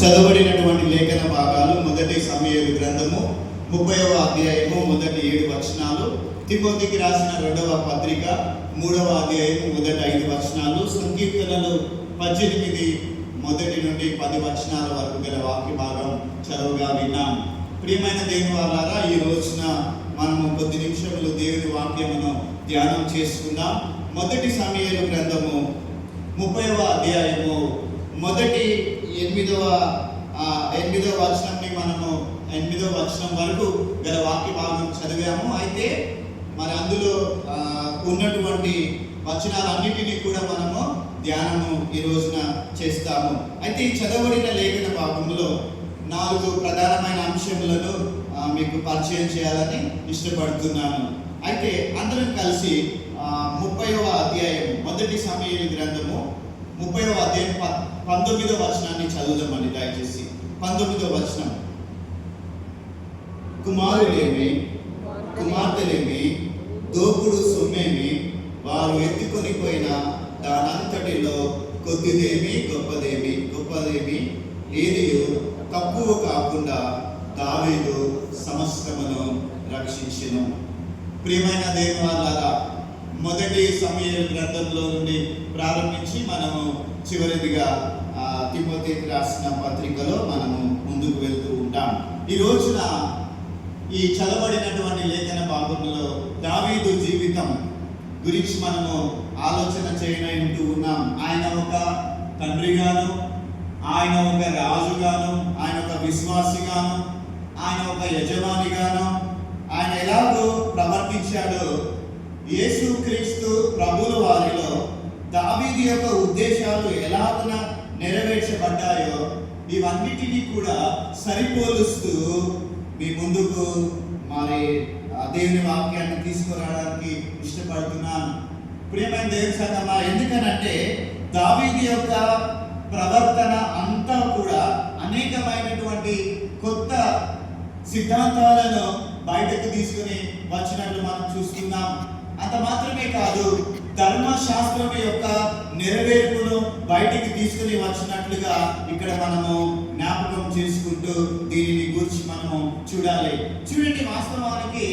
చదవబడినటువంటి లేఖన భాగాలు మొదటి సమూయేలు గ్రంథము 30వ అధ్యాయము మొదటి 7 వచనాలు, తిమోతికి రాసిన 2వ పత్రిక 3వ అధ్యాయము మొదటి 5 వచనాలు, సంకీర్తనలు 18 మొదటి నుండి 10 వచనాల వరకు గల వాక్య భాగం చదువుగా విన్నాం. ప్రియమైన దేవుని వారలారా, ఈ రోజున మనము కొద్ది నిమిషములు దేవుని వాక్యమును ధ్యానం చేసుకుందాం. మొదటి సమూయేలు గ్రంథము 30వ అధ్యాయము మొదటి 8వ వచనాన్ని మనము 8వ వచనం వరకు గల వాక్య భాగం చదివాము. అయితే మరి అందులో ఉన్నటువంటి వచనాలన్నిటినీ కూడా మనము ధ్యానము ఈ రోజున చేస్తాము. అయితే ఈ చదవబడిన లేఖన భాగంలో 4 ప్రధానమైన అంశములను మీకు పరిచయం చేయాలని ఇష్టపడుతున్నాను. అయితే అందరం కలిసి 30వ అధ్యాయం మొదటి సమూయేలు గ్రంథము 30వ అధ్యాయం 19వ వచనాన్ని చదువుదామండి. దయచేసి 19వ వచనం. కుమార్తెలేమి దోపుడు సొమ్మేమి వారు ఎత్తుకొని పోయిన దానంతటిలో కొద్దిదేమి గొప్పదేమి ఏది తక్కువ కాకుండా దావీదు సమస్తమును రక్షించెను. ప్రియమైన దేవుని వారలారా, మొదటి సమూయేలు గ్రంథంలో నుండి ప్రారంభించి మనము చివరిదిగా తిమోతికి రాసిన పత్రికలో మనము ముందుకు వెళ్తూ ఉంటాం. ఈ రోజున ఈ చదవబడినటువంటి లేఖన భాగంలో దావీదు జీవితం గురించి మనము ఆలోచన చేయనంటూ ఉన్నాం. ఆయన ఒక తండ్రిగాను, ఆయన ఒక రాజుగాను, ఆయన ఒక విశ్వాసిగాను, ఆయన ఒక యజమానిగాను ఆయన ఎలాగో ప్రవర్తించాడో, యేసుక్రీస్తు ప్రభుల వారిలో దావీదు యొక్క ఉద్దేశాలు ఎలాగ నెరవేర్చబడ్డాయో ఇవన్నిటినీ కూడా సరిపోలుస్తూ మీ ముందుకు మరి దేవుని వాక్యాన్ని తీసుకురావడానికి ఇష్టపడుతున్నాను. ప్రియమైన దేవుని సంగమా, ఎందుకనంటే దావీదు యొక్క ప్రవర్తన అంతా కూడా అనేకమైనటువంటి కొత్త సిద్ధాంతాలను బయటకు తీసుకుని వచ్చినట్లు మనం చూస్తున్నాం. అంత మాత్రమే కాదు, ధర్మశాస్త్రం యొక్క నెరవేర్పును బయటికి తీసుకుని వచ్చినట్లుగా ఇక్కడ మనము జ్ఞాపకం చేసుకుంటూ దీనిని గురించి మనము చూడండి. వాస్తవానికి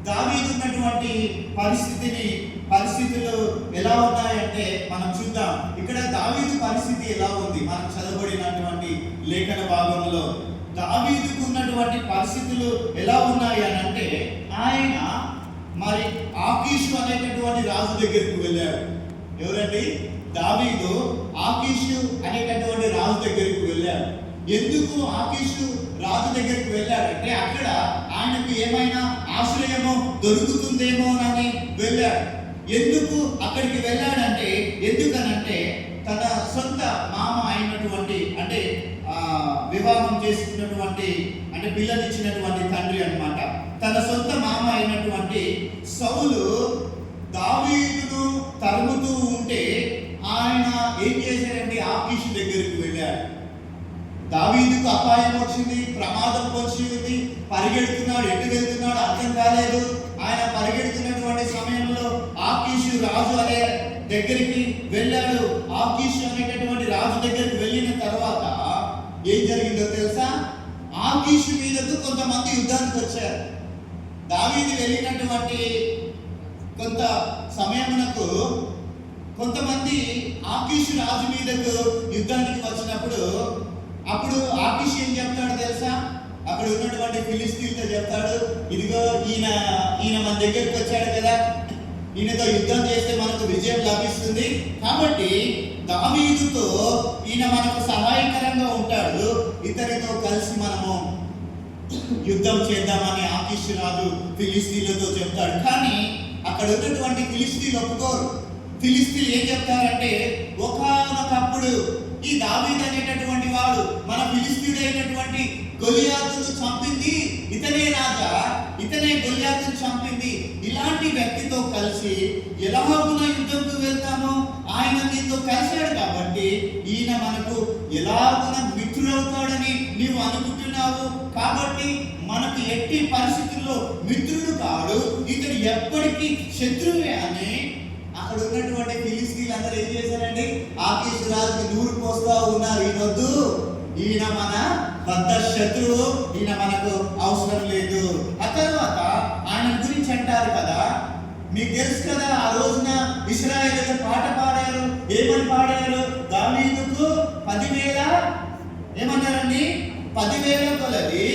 దావీదు ఉన్నటువంటి పరిస్థితులు ఎలా ఉన్నాయంటే మనం చూద్దాం. ఇక్కడ దావీదు పరిస్థితి ఎలా ఉంది మనం చదవబడినటువంటి లేఖన భాగంలో దావీదుకు ఉన్నటువంటి పరిస్థితులు ఎలా ఉన్నాయి అని అంటే, ఆయన మరి ఆకీషు అనేటటువంటి రాజు దగ్గరికి వెళ్ళాడు. ఎవరండి? దావీదు ఆకీషు అనేటటువంటి రాజు దగ్గరికి వెళ్ళాడు. ఎందుకు ఆకీషు రాజు దగ్గరికి వెళ్ళాడంటే, అక్కడ ఆయనకు ఏమైనా ఆశ్రయము దొరుకుతుందేమో అని వెళ్ళాడు. ఎందుకు అక్కడికి వెళ్ళాడంటే, ఎందుకనంటే తన సొంత మామ అయినటువంటి, అంటే వివాహం చేసుకున్నటువంటి, అంటే పిల్లనిచ్చినటువంటి తండ్రి అన్నమాట, తన సొంత మామ అయినటువంటి సౌలు దావీదును తరుముతూ ఉంటే ఆయన ఏం చేశారంటే ఆకీషు దగ్గరికి వెళ్ళాడు. దావీదుకు అపాయం వచ్చింది, ప్రమాదం వచ్చింది, పరిగెడుతున్నాడు, ఎటు వెళ్తున్నాడు అర్థం కాలేదు. ఆయన పరిగెడుతున్నటువంటి సమయంలో ఆకీషు రాజు అనే దగ్గరికి వెళ్ళాడు. ఆకీషు అనేటటువంటి రాజు దగ్గరికి వెళ్ళిన తర్వాత ఏం జరిగిందో తెలుసా? ఆకీషు మీదకు కొంతమంది యుద్ధానికి వచ్చారు. దావీదు వెళ్ళినటువంటి కొంత సమయమునకు కొంతమంది ఆకీషు రాజు మీదకు యుద్ధానికి వచ్చినప్పుడు, అప్పుడు ఆకీషు ఏం చెప్తాడు తెలుసా? అక్కడ ఉన్నటువంటి ఫిలిస్తీన్తో చెప్తాడు, ఇదిగో ఈయన మన దగ్గరికి వచ్చాడు కదా, ఈయనతో యుద్ధం చేస్తే మనకు విజయం లభిస్తుంది, కాబట్టి దావీదుతో ఈయన మనకు సహాయకరంగా ఉంటాడు, ఇతనితో కలిసి మనము యుద్ధం చేద్దామని ఆకీషు రాజు ఫిలిస్తీన్లతో చెప్తాడు. కానీ అక్కడ ఉన్నటువంటి ఫిలిస్తీన్లు ఒప్పుకోరు. ఫిలిస్తీన్లు ఏం చెప్తారంటే, ఒకనొకప్పుడు ఈ దావీదు అనేటటువంటి వాడు మన ఫిలిస్తీయుడు అయినటువంటి గొలియాతును చంపింది ఇతనే రాజా, ఇతనే గొలియాతును చంపింది. ఇలాంటి వ్యక్తితో కలిసి ఎలాగున యుద్ధంకు వెళ్తామో, ఆయన నీతో కలిశాడు కాబట్టి ఈయన మనకు ఎలాగున మిత్రుడవుతాడని నీవు అనుకుంటున్నావు, కాబట్టి మనకు ఎట్టి పరిస్థితుల్లో మిత్రుడు కాడు, ఇతడు ఎప్పటికీ శత్రువే అని అక్కడ ఉన్నటువంటి ఫిలిస్తీన్లు అందరూ ఏం చేశారండి, ఆకీషు రాజుకి నూరు పోస్తా ఉన్నారు. ఈయన మన పెద్ద శత్రువు, ఈయన మనకు అవసరం లేదు. ఆ తర్వాత ఆయన గురించి అంటారు కదా, మీకు తెలుసు కదా, ఆ రోజున ఇశ్రాయేలీయులు పాట పాడారు. ఏమని పాడారు? దావీదుకు 10,000 ఏమన్నారండి? 10,000 కొలది,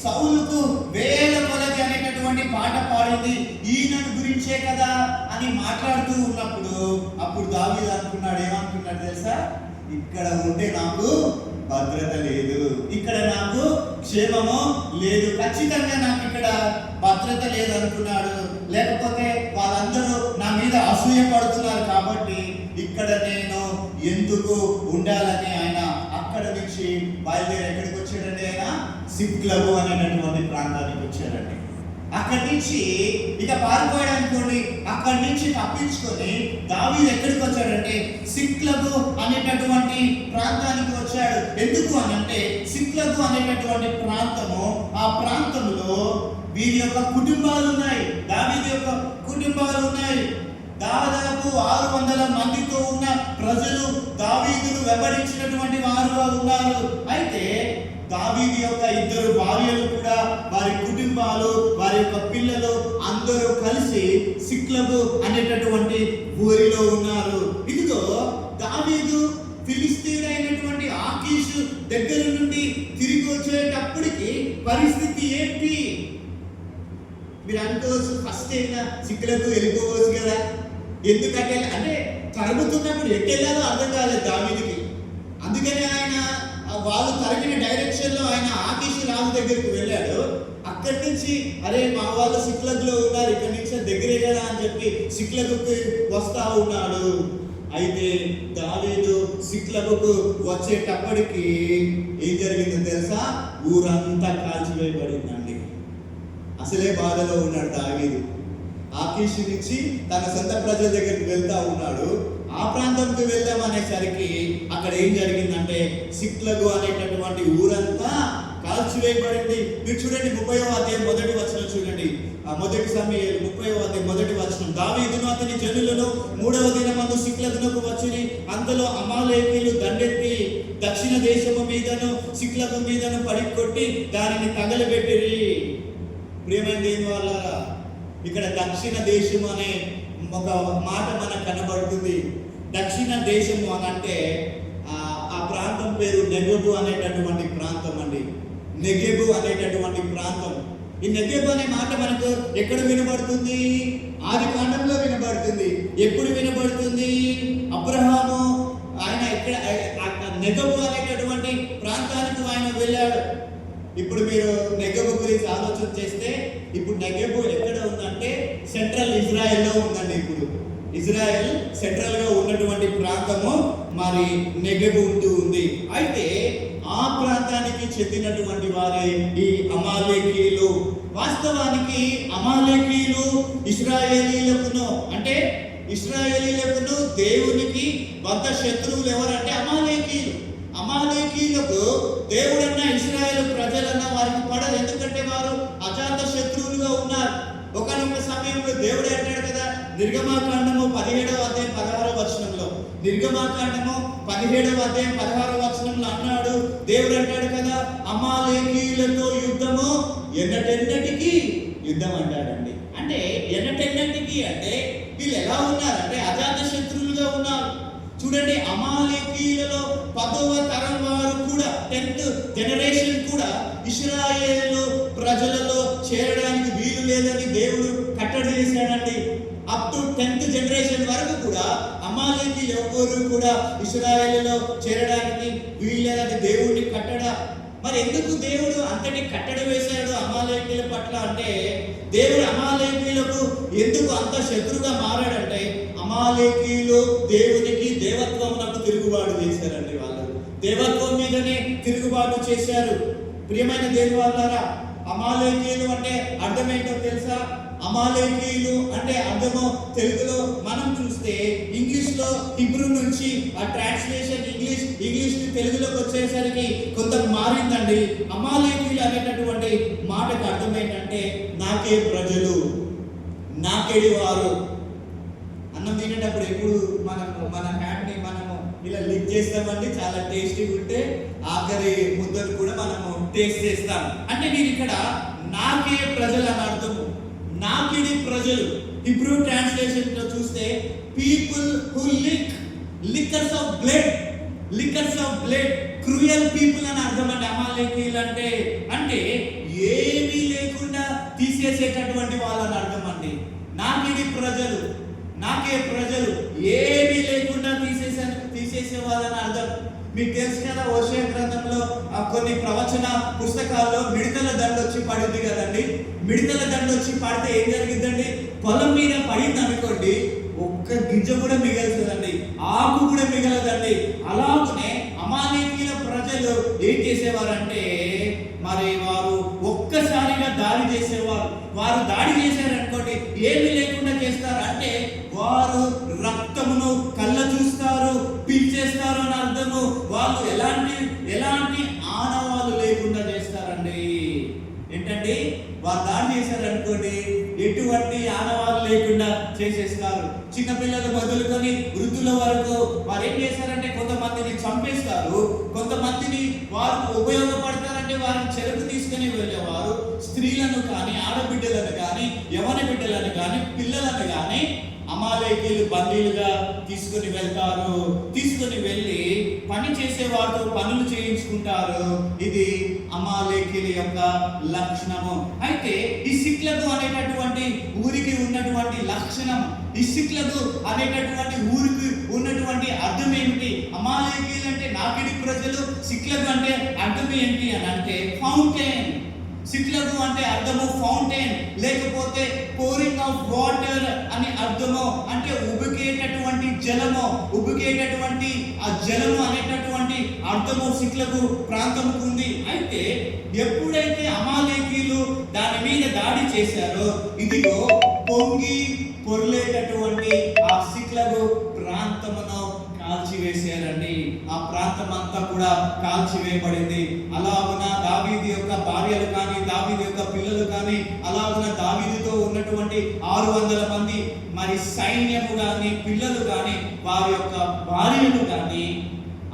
సౌలుకు 1,000 కొలది అనేటటువంటి పాట పాడింది ఈయనను గురించే కదా అని మాట్లాడుతూ ఉన్నప్పుడు అప్పుడు దావీదు అనుకున్నాడు, ఏమనుకున్నాడు తెలుసా? ఇక్కడ ఉంటే నాకు భద్రత లేదు, ఇక్కడ నాకు క్షేమము లేదు, ఖచ్చితంగా నాకు ఇక్కడ భద్రత లేదు అనుకున్నాడు. లేకపోతే వాళ్ళందరూ నా మీద అసూయ పడుతున్నారు కాబట్టి ఇక్కడ నేను ఎందుకు ఉండాలని ఆయన అక్కడ నుంచి బయలుదేరి ఎక్కడికి వచ్చాడండి? ఆయన సిక్లగు అనేటటువంటి ప్రాంతానికి వచ్చాడండి. అక్కడి నుంచి ఇక పారిపోయాడు అనుకోండి. అక్కడి నుంచి తప్పించుకొని దావీదు ఎక్కడికి వచ్చాడంటే సిక్లగు అనేటటువంటి ప్రాంతానికి వచ్చాడు. ఎందుకు అనంటే సిక్లగు అనేటటువంటి ప్రాంతము, ఆ ప్రాంతంలో వీరి యొక్క కుటుంబాలు ఉన్నాయి, దావీదు యొక్క కుటుంబాలు ఉన్నాయి. దాదాపు 600 మందితో ఉన్న ప్రజలు దావీదును వెంబడించినటువంటి వారు ఉన్నారు. అయితే దావీదు యొక్క 2 భార్యలు కూడా, వారి కుటుంబాలు, వారి యొక్క పిల్లలు అందరూ కలిసి సిక్లగు అనేటటువంటి ఊరిలో ఉన్నారు. ఇదిగో దావీదు ఫిలిస్తీయుడైనటువంటి ఆకీషు దగ్గర నుండి తిరిగి వచ్చేటప్పటికి పరిస్థితి ఏంటి? మీరు అనుకోవచ్చు, ఫస్ట్ అయినా సిక్లగు వెళ్ళిపోవచ్చు కదా, ఎందుకంటే అంటే తరుగుతున్నప్పుడు ఎట్టెళ్ళాలో అర్థం కాలేదు దావీదుకి. అందుకని ఆయన వాళ్ళు తరిగిన డైరెక్షన్ లో ఆయన ఆకీషు రాజు దగ్గరికి వెళ్ళాడు. అక్కడి నుంచి అరే మా వాళ్ళు సిక్లగులో ఉన్నారు, ఇక్కడి నుంచి దగ్గరే కదా అని చెప్పి సిక్లగుకి వస్తా ఉన్నాడు. అయితే దావీదు సిక్లగుకు వచ్చేటప్పటికి ఏం జరిగిందో తెలుసా? ఊరంతా కాల్చివేయబడిందండి. అసలే బాధలో ఉన్నాడు దావీదు. ఆకీషు నుంచి తన సొంత ప్రజల దగ్గరికి వెళ్తా ఉన్నాడు. ఆ ప్రాంతంకి వెళ్దాం అనేసరికి అక్కడ ఏం జరిగిందంటే సిక్లగు అనేటటువంటి ఊరంతా కాల్చివేయబడింది. మీరు చూడండి 30వ అధ్యాయం 1వ వచనం చూడండి. మొదటి సమూయేలు 30వ అధ్యాయం 1వ వచనం. దావీదును అతని జనులను 3వ దినమందు సిక్లగునకు వచ్చిరి. అంతలో అమాలేకీయులు దండెత్తి దక్షిణ దేశము మీదను సిక్లగు మీదను పడి కొట్టి దానిని తగలబెట్టిరి. ప్రియమైన దేవుని వాళ్ళారా, ఇక్కడ దక్షిణ దేశం అనే ఒక మాట మనకు కనబడుతుంది. దక్షిణ దేశము అని అంటే ఆ ప్రాంతం పేరు నెగెబు అనేటటువంటి ప్రాంతం అండి. నెగెబు అనేటటువంటి ప్రాంతం. ఈ నెగెబు అనే మాట మనకు ఎక్కడ వినబడుతుంది? ఆది కాండంలో వినబడుతుంది. ఎప్పుడు వినబడుతుంది? అబ్రహాము ఆయన ఇక్కడ నెగెబు అనేటటువంటి ప్రాంతానికి ఆయన వెళ్ళాడు. ఇప్పుడు మీరు నెగెబు గురించి ఆలోచన చేస్తే, ఇప్పుడు నెగెబు ఎక్కడ ఉందంటే సెంట్రల్ ఇజ్రాయెల్లో ఉందండి. ఇప్పుడు ఇజ్రాయెల్ సెంట్రల్ గా ఉన్నటువంటి ప్రాంతము మరి నెగెబు ఉంది. అయితే ఆ ప్రాంతానికి చెందినటువంటి వారే ఈ అమాలేకీయులు. వాస్తవానికి అమాలేకీయులు ఇశ్రాయేలీయులకును అంటే ఇశ్రాయేలీయులకును దేవునికి వద్ద శత్రువులు ఎవరంటే అమాలేకీయులు. అమాలేకీయులకు దేవుడన్న ఇశ్రాయేలు ప్రజలన్న వారికి పడదు. ఎందుకంటే వారు అజాత శత్రువులుగా ఉన్నారు. ఒకనొక సమయంలో దేవుడు అంటాడు కదా, నిర్గమాకాండము 17వ అధ్యాయం 16వ వచనంలో, నిర్గమాకాండము 17వ అధ్యాయం 16వ వచనంలో అన్నాడు, దేవుడు అంటాడు కదా, అమాలేకీయులతో యుద్ధము ఎన్నటెన్నటికి యుద్ధం అంటాడండి. అంటే ఎన్నటెన్నటికి అంటే వీళ్ళు ఎలా ఉన్నారంటే అజాత శత్రువులుగా ఉన్నారు. చూడండి, అమాలేకీయులలో 10వ తరం వారు కూడా 10th జనరేషన్ కూడా ఇశ్రాయేలు ప్రజలలో చేరడానికి వీలు లేదని దేవుడు కట్టడి చేశాడండి. అప్ టు 10th జనరేషన్ వరకు కూడా అమాలేకీయులు ఎవరు కూడా ఇశ్రాయేలులో చేరడానికి వీలు లేదని దేవుడిని కట్టడ. మరి ఎందుకు దేవుడు అంతటి కట్టడి వేశాడు అమాలేకీయుల పట్ల అంటే, దేవుడు అమాలేకీయులకు ఎందుకు అంత శత్రుగా మారాడంటే, అమాలేకీయులు దేవునికి దేవత్వమునకు తిరుగుబాటు చేశారండి. వాళ్ళు దేవత్వం మీదనే తిరుగుబాటు చేశారు. ప్రియమైన దేవుని వాళ్ళారా, అమాలేకీయులు అంటే అర్థం ఏంటో తెలుసా? అమాలేకీయులు అంటే అర్థము తెలుగులో మనం చూస్తే ఇంగ్లీష్ లో హిబ్రూ నుంచి ఆ ట్రాన్స్లేషన్ ఇంగ్లీష్ తెలుగులోకి వచ్చేసరికి కొంత మారిందండి. అమాలేకీయులు అనేటటువంటి మాటకు అర్థం ఏంటంటే నాకే ప్రజలు, నాకేడి వారు. అన్నం తినేటప్పుడు ఎప్పుడు మన హ్యాండ్ని మనము ఇలా లిక్ చేస్తామండి, చాలా టేస్టీగా ఉంటే ఆఖరి ముద్దలు కూడా మనము టేస్ట్ చేస్తాం. అంటే మీరు ఇక్కడ నాకే ప్రజలు అని అర్థము, నాకిడి ప్రజలు. హిబ్రూ ట్రాన్స్లేషన్ లో చూస్తే people who liquors of blood, cruel people అని అర్థం అండి. అమాలేకీయులు అంటే ఏమీ లేకుండా తీసేసేటటువంటి వాళ్ళని అర్థం అండి. నాకే ప్రజలు ఏమీ లేకుండా తీసేసే వాళ్ళని అర్థం. మీకు తెలుసు కదా, హోషేయ గ్రంథంలో కొన్ని ప్రవచన పుస్తకాల్లో మిడతల దండ వచ్చి పడింది కదండి. మిడతల దండ వచ్చి పడితే ఏం జరిగిందండి? పొలం మీద పడింది అనుకోండి, ఒక్క గింజ కూడా మిగలుతుందండి, ఆకు కూడా మిగలదండి. అలాగనే అమాలేకీయుల ప్రజలు ఏం చేసేవారంటే, మరి వారు ఒక్కసారిగా దాడి చేసేవారు. వారు దాడి చేశారనుకోండి, ఏమి లేకుండా చేస్తారు అంటే వారు రక్తమును కళ్ళ చూస్తారు, పీల్చేస్తారు అని అర్థము. వాళ్ళు ఎలాంటి ఆనవాళ్ళు లేకుండా చేస్తారండి. ఏంటండి? వారు దాడి చేశారనుకోండి, ఎటువంటి ఆనవాళ్ళు లేకుండా చేసేస్తారు. చిన్నపిల్లలు మొదలుకొని వృద్ధుల వరకు వారు ఏం చేస్తారంటే కొంతమందిని చంపేస్తారు, కొంతమందిని వారు ఉపయోగపడతారంటే వారిని చెరుకు తీసుకుని వెళ్ళేవారు. స్త్రీలను కానీ, ఆడబిడ్డలను కానీ, యవన బిడ్డలను కానీ, పిల్లలను కానీ అమాలేకీయులు బందీలుగా తీసుకుని వెళ్తారు. తీసుకుని వెళ్ళి పని చేసే వారితో పనులు చేయించుకుంటారు. ఇది అమాలేకీయుల యొక్క లక్షణము. అయితే ఈ సిక్లగు అనేటటువంటి ఊరికి ఉన్నటువంటి లక్షణం, ఈ సిక్లగు అనేటటువంటి ఊరికి ఉన్నటువంటి అర్థం ఏమిటి? అమాలేకీయులు అంటే నాకిడి ప్రజలు, సిక్లగు అంటే అర్థం ఏంటి అని అంటే ఫౌంటైన్. సిక్లగు అంటే అర్థము ఫౌంటైన్, లేకపోతే పోరింగ్ ఆఫ్ వాటర్ అని అర్థము. అంటే ఉబికేటటువంటి జలము, ఉబికేటటువంటి ఆ జలము అనేటటువంటి అర్థము సిక్లగు ప్రాంతంకు ఉంది. అయితే ఎప్పుడైతే అమాలేకీయులు దాని మీద దాడి చేశారో, ఇదిగో పొంగి పొర్లేటటువంటి ఆ సిక్లగు ప్రాంతమును కాల్చివేశారండి. ఆ ప్రాంతం అంతా కూడా కాల్చివేయబడింది. అలాగున దావీదు యొక్క భార్యలు కానీ, దావీదు యొక్క పిల్లలు కానీ, అలాగున దావీదుతో ఉన్నటువంటి 600 మంది మరి సైన్యము కానీ, పిల్లలు కానీ, వారి యొక్క భార్యలు కానీ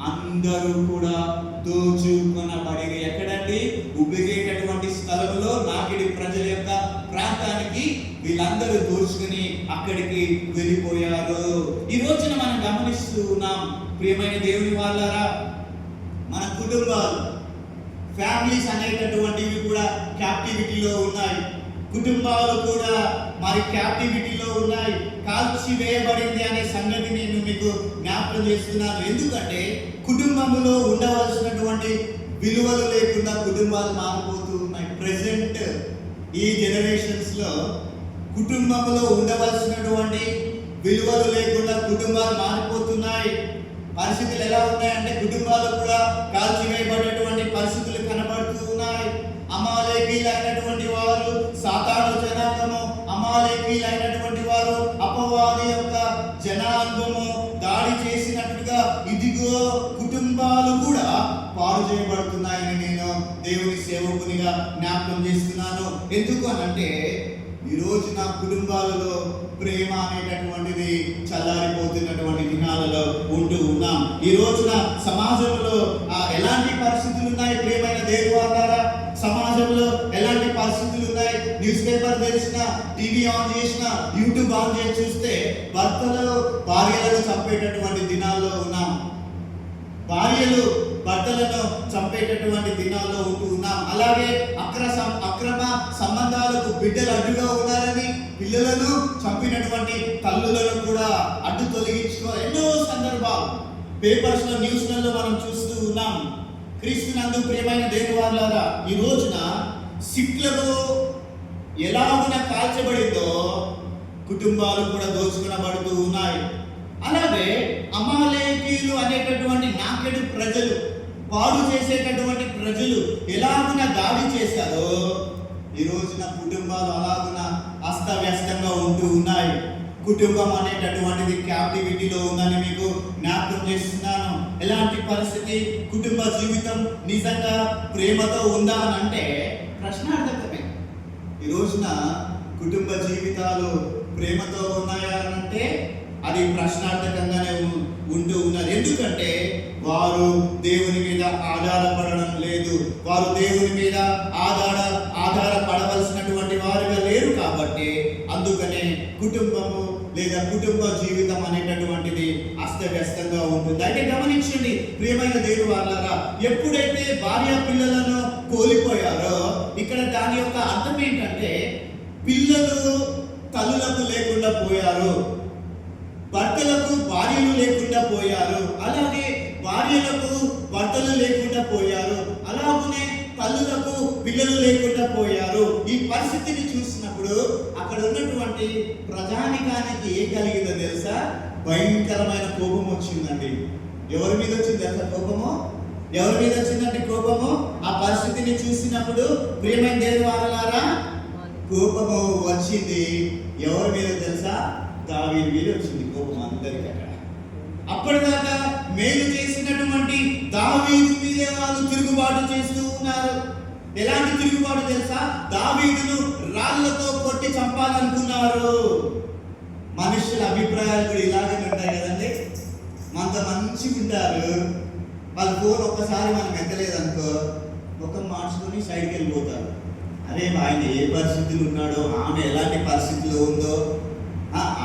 అందరూ కూడా దోచుకొనబడి ఎక్కడండి? ఉబ్బిగేటటువంటి స్థలంలో నాకిడి ప్రజల యొక్క ప్రాంతానికి వీళ్ళందరూ దోచుకుని అక్కడికి వెళ్ళిపోయారు. ఈ రోజున మనం గమనిస్తూ ఉన్నాం ప్రియమైన దేవుని వాళ్ళారా, మన కుటుంబాలు, ఫ్యామిలీస్ అనేటటువంటివి కూడా క్యాప్టివిటీలో ఉన్నాయి. కుటుంబాలు కూడా మరి క్యాప్టివిటీలో ఉన్నాయి. కాల్చివేయబడింది అనే సంగతి నేను మీకు జ్ఞాపకం చేస్తున్నాను. ఎందుకంటే కుటుంబంలో ఉండవలసినటువంటి విలువలు లేకుండా కుటుంబాలు మారిపోతూ ఉన్నాయి. ప్రెసెంట్ ఈ జనరేషన్స్ లో కుటుంబంలో ఉండవలసినటువంటి విలువలు లేకుండా కుటుంబాలు మారిపోతున్నాయి. పరిస్థితులు ఎలా ఉన్నాయంటే కుటుంబాలు కూడా కాల్చివేయబడేటువంటి పరిస్థితులు కనబడుతూ ఉన్నాయి. అమాలేకీయులైనటువంటి వారు, సాతాను జనాంగము, అమాలేకీయులైనటువంటి వారు, అపవాది యొక్క జనాంగము దాడి చేసినట్టుగా ఇదిగో కుటుంబాలు కూడా పాడు చేయబడుతున్నాయని నేను దేవుని సేవకునిగా జ్ఞాపకం చేస్తున్నాను. ఎందుకు అనంటే ఈ రోజు నా కుటుంబాలలో ప్రేమ అనేటటువంటిది చల్లారిపోతున్నటువంటి దినాలలో ఉంటూ ఉన్నాం. ఈ రోజున సమాజంలో ఎలాంటి పరిస్థితులు ఉన్నాయి ప్రియమైన దేవుని? సమాజంలో ఎలాంటి పరిస్థితులు ఉన్నాయి? న్యూస్ పేపర్ తెరిచిన, టీవీ ఆన్ చేసిన, యూట్యూబ్ ఆన్ చేసి చూస్తే భర్తలు భార్యలను చంపేటటువంటి దినాల్లో ఉన్నాం. భార్యలు భర్తలను చంపేటటువంటి దినాల్లో ఉంటూ ఉన్నాం. అలాగే అక్రమ సంబంధాలకు బిడ్డలు అడ్డుగా ఉన్నారని పిల్లలను చంపినటువంటి తల్లులను కూడా అడ్డు తొలగించుకో ఎన్నో సందర్భాలు పేపర్స్ లో, న్యూస్లలో మనం చూస్తూ ఉన్నాం. క్రీస్తునందు ప్రియమైన దేవుని వారలారా, ఈ రోజున సిక్లగు ఎలాగున కాల్చబడిందో కుటుంబాలు కూడా దోచుకునబడుతూ ఉన్నాయి. అలాగే అమాలేకీయులు అనేటటువంటి నాకెడు ప్రజలు, పాడు చేసేటటువంటి ప్రజలు ఎలాగున దాడి చేశారో ఈ రోజున కుటుంబాలు అలాగున అస్తవ్యస్తంగా ఉంటూ ఉన్నాయి. కుటుంబం అనేటటువంటిది క్యాప్టివిటీలో ఉందని మీకు జ్ఞాపకం చేస్తున్నాను. ఎలాంటి పరిస్థితి? కుటుంబ జీవితం నిజంగా ప్రేమతో ఉందా అని అంటే ప్రశ్నార్థకమే. ఈ రోజున కుటుంబ జీవితాలు ప్రేమతో ఉన్నాయా అని అంటే అది ప్రశ్నార్థకంగానే ఉంటూ ఉన్నారు. ఎందుకంటే వారు దేవుని మీద ఆధారపడడం లేదు, వారు దేవుని మీద ఆధారపడవలసినటువంటి వారుగా లేరు. కాబట్టి అందుకనే కుటుంబము లేదా కుటుంబ జీవితం అనేటటువంటిది అస్తవ్యస్తంగా ఉంటుంది. అయితే గమనించండి ప్రియమైన దేవుని వారలారా, ఎప్పుడైతే భార్య పిల్లలను కోల్పోయారో ఇక్కడ దాని యొక్క అర్థం ఏంటంటే పిల్లలు తల్లులకు లేకుండా పోయారు, భర్తలకు భార్యలు లేకుండా పోయారు, అలాగే భార్యలకు భర్తలు లేకుండా పోయారు, అలాగనే తల్లులకు పిల్లలు లేకుండా పోయారు. ఈ పరిస్థితిని చూసినప్పుడు అక్కడ ఉన్నటువంటి ప్రజానికానికి ఏం కలిగిందో తెలుసా? భయంకరమైన కోపం వచ్చిందండి. ఎవరి మీద వచ్చింది తెలుసా కోపము? ఎవరి మీద వచ్చిందండి కోపము? ఆ పరిస్థితిని చూసినప్పుడు ప్రియమైన దేవుని వారలారా, కోపము వచ్చింది. ఎవరి మీద తెలుసా? దావీదు మీద వచ్చింది కోపం అందరికీ. అక్కడ అప్పటిదాకా మేలు చేసినటువంటి దావీదు మీదే వాళ్ళు తిరుగుబాటు చేస్తూ ఉన్నారు. ఎలాంటి తిరుగుబాటు తెలుసా? దావీదును రాళ్లతో కొట్టి చంపాలనుకున్నారు. మనుషుల అభిప్రాయాలు కూడా ఇలాగే ఉంటాయి కదండి. మనతో మంచిగా ఉంటారు, వాళ్ళ ఫోన్ ఒక్కసారి మనం ఎత్తలేదనుకో ముఖం మార్చుకొని సైడ్కి వెళ్ళిపోతారు. అరే ఆయన ఏ పరిస్థితులు ఉన్నాడో, ఆమె ఎలాంటి పరిస్థితిలో ఉందో,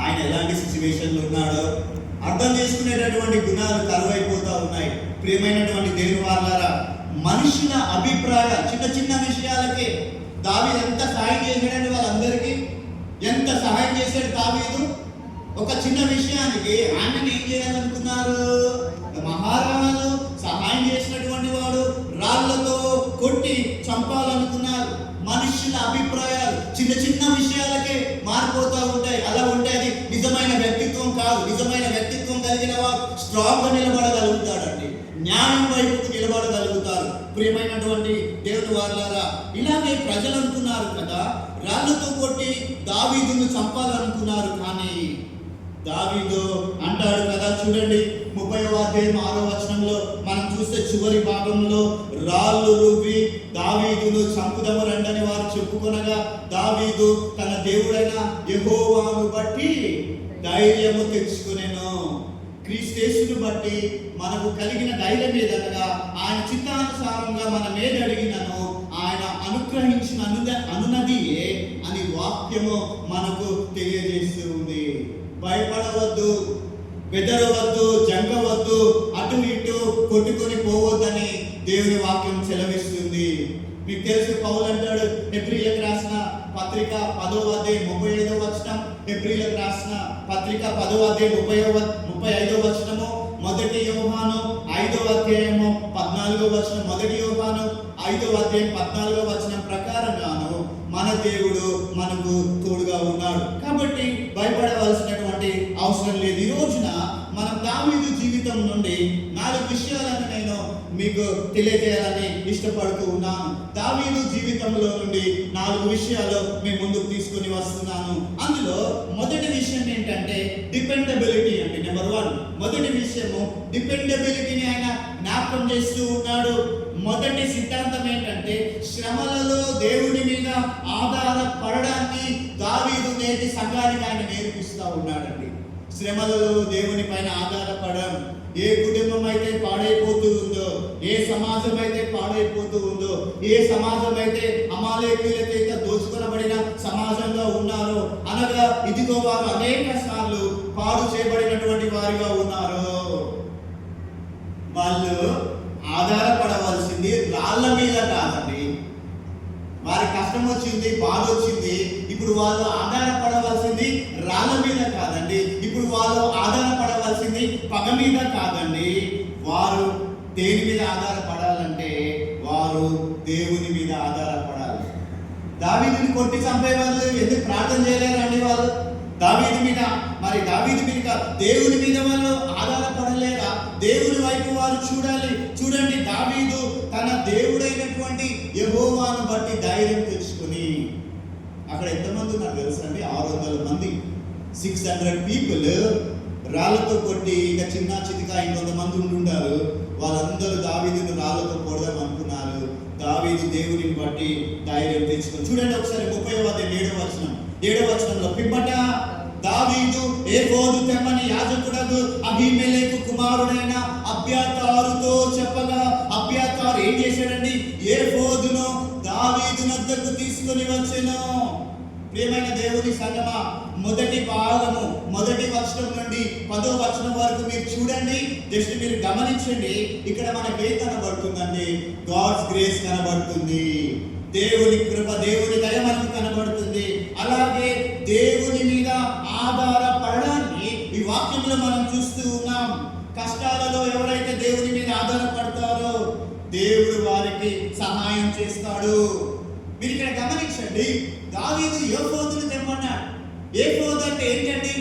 ఆయన ఎలాంటి సిచ్యువేషన్లో ఉన్నాడో అర్థం చేసుకునేటటువంటి గుణాలు కరువైపోతూ ఉన్నాయి. ప్రియమైనటువంటి దేవుని వారలారా, మనుషుల అభిప్రాయాలు చిన్న చిన్న విషయాలకే దావీదు ఎంత సహాయం చేశాడండి వాళ్ళందరికీ. ఎంత సహాయం చేశాడు దావీదు? ఒక చిన్న విషయానికి ఆయనని ఏం చేయాలనుకున్నారు? మహారాణులు సహాయం చేసినటువంటి వాడు రాళ్లతో కొట్టి చంపాలనుకున్నారు. మనుషుల అభిప్రాయాలు చిన్న చిన్న విషయాలకే మారిపోతూ ఉంటాయి. అలా ఉంటే అది నిజమైన వ్యక్తిత్వం కాదు. నిజమైన వ్యక్తిత్వం కలిగిన వారు స్ట్రాంగ్ గా నిలబడగలుగుతాడండి, న్యాయం వైపుకు నిలబడగలుగుతారు. ప్రియమైనటువంటి దేవుని వారలారా, ఇలాగే ప్రజలు అనుకున్నారు కదా, రాళ్లతో కొట్టి దావీదును చంపాలనుకున్నారు. కానీ దావీదు అంటాడు కదా, చూడండి 30వ అధ్యాయం 6వ వచనంలో మనం చూస్తే చివరి భాగంలో, రాళ్ళు రువ్వి దావీదును చంపుదము రండని వారు చెప్పుకొనగా దావీదు తన దేవుడైన యెహోవాను బట్టి ధైర్యము తెచ్చుకునేను. క్రీస్తేసును బట్టి మనకు కలిగిన ధైర్యం ఏదనగా ఆయన చిత్తానుసారంగా మనం ఏది అడిగినను ఆయన అనుగ్రహించిన అనునదియే అని వాక్యము మనకు తెలియజేస్తూ ఉంది. భయపడవద్దు, బెదరవద్దు, జంగవద్దు, అటు ఇటు కొట్టుకొని పోవద్దని దేవుని వాక్యం సెలవిస్తుంది. మీకు తెలుసు పౌలు అంటాడు హెబ్రీయులకు రాసిన పత్రిక 10వ అధ్యాయం 35వ వచనం, హెబ్రీయులకు రాసిన పత్రిక 10వ అధ్యాయం 35వ వచనము, మొదటి యోహాను 5వ అధ్యాయము 14వ వచనం, మొదటి యోహాను 5వ అధ్యాయం 14వ వచనం ప్రకారంగాను మన దేవుడు మనకు తోడుగా ఉన్నాడు. కాబట్టి భయపడవలసినటువంటి అవసరం లేదు. ఈ రోజున మనం దావీదు జీవితం నుండి 4 విషయాలను నేను మీకు తెలియజేయాలని ఇష్టపడుతూ ఉన్నాను. దావీదు జీవితంలో నుండి 4 విషయాలు మీ ముందుకు తీసుకుని వస్తున్నాను. అందులో మొదటి విషయం ఏంటంటే డిపెండబిలిటీ అండి. నెంబర్ 1 మొదటి విషయము డిపెండబిలిటీని ఆయన జ్ఞాపకం చేస్తూ ఉన్నాడు. మొదటి సిద్ధాంతం ఏంటంటే శ్రమలలో దేవుని మీద ఆధారపడడాన్ని దావీదు నేటి సంఘానికి ఆయన నేర్పిస్తూ ఉన్నాడండి. శ్రమలలో దేవుని పైన ఆధారపడడం. ఏ కుటుంబం అయితే పాడైపోతూ ఉందో, ఏ సమాజం అయితే పాడైపోతూ ఉందో, ఏ సమాజం అయితే అమాలేకీయులతో దోచుకొనబడిన సమాజంగా ఉన్నారో, అనగా ఇదిగో వారు అనేక సార్లు పాడు చేయబడినటువంటి వారిగా ఉన్నారు. వాళ్ళు ఆధారపడవలసింది రాళ్ళ మీద కాదండి. వారి కష్టం వచ్చింది, బాధ వచ్చింది, ఇప్పుడు వాళ్ళు ఆధారపడవలసింది రాళ్ళ మీద కాదండి. ఇప్పుడు వాళ్ళు ఆధారపడవలసింది పగ మీద కాదండి. వారు దేని మీద ఆధారపడాలంటే వారు దేవుని మీద ఆధారపడాలి. దావీదుని కొట్టి చంపే వాళ్ళు ఎందుకు ప్రార్థన చేయలేరండి? వాళ్ళు దావీదు మీద, మరి దావీదు మీద దేవుని మీద వాళ్ళు ఆధారపడలేరా? దేవుని వైపు వారు చూడాలి. చూడండి, దావీదు తన దేవుడైనటువంటి యెహోవాను బట్టి ధైర్యం తెచ్చుకొని, అక్కడ ఎంతమంది ఉన్నారు తెలుసా అండి? 600 మంది, 600 పీపుల్ రాళ్ళతో కొట్టి, ఇక చిన్న చితికా ఇంకొంతమంది ఉంటుంటారు. వాళ్ళందరూ దావీదును రాళ్ళతో కొడదాం అనుకున్నారు. దావీదు దేవుడిని బట్టి ధైర్యం తెచ్చుకొని, చూడండి ఒకసారి 30వ అధ్యాయం 7వ వచనం, 7వ వచనంలో, పిమ్మట దావీదు ఏఫోదు తెమ్మని యాజకుడగు అబీమెలెకు కుమారుడైన అబ్యాతారుతో చెప్పగా అబ్యాతారు ఏం చేశాడండి? ఏఫోదును దావీదు వద్దకు తీసుకొని వచ్చెను. ప్రియమైన దేవుని సంగమా, మొదటి భాగము మొదటి వచనం నుండి 10వ వచనం వరకు మీరు చూడండి. జస్ట్ మీరు గమనించండి. ఇక్కడ మనకి ఏం కనబడుతుందండి? గాడ్స్ గ్రేస్ కనబడుతుంది, దేవుని కృప, దేవుని దయ మనకు కనబడుతుంది. అలాగే దేవుని మీద ఆధారపడడాన్ని ఈ వాక్యంలో మనం చూస్తూ ఉన్నాం. కష్టాలలో ఎవరైతే దేవుని మీద ఆధారపడతారో దేవుడు వారికి సహాయం చేస్తాడు. మీరు ఇక్కడ గమనించండి. దావీదు ఏఫోదును తెమ్మన్నాడు. ఏఫోదు అంటే ఏంటండి?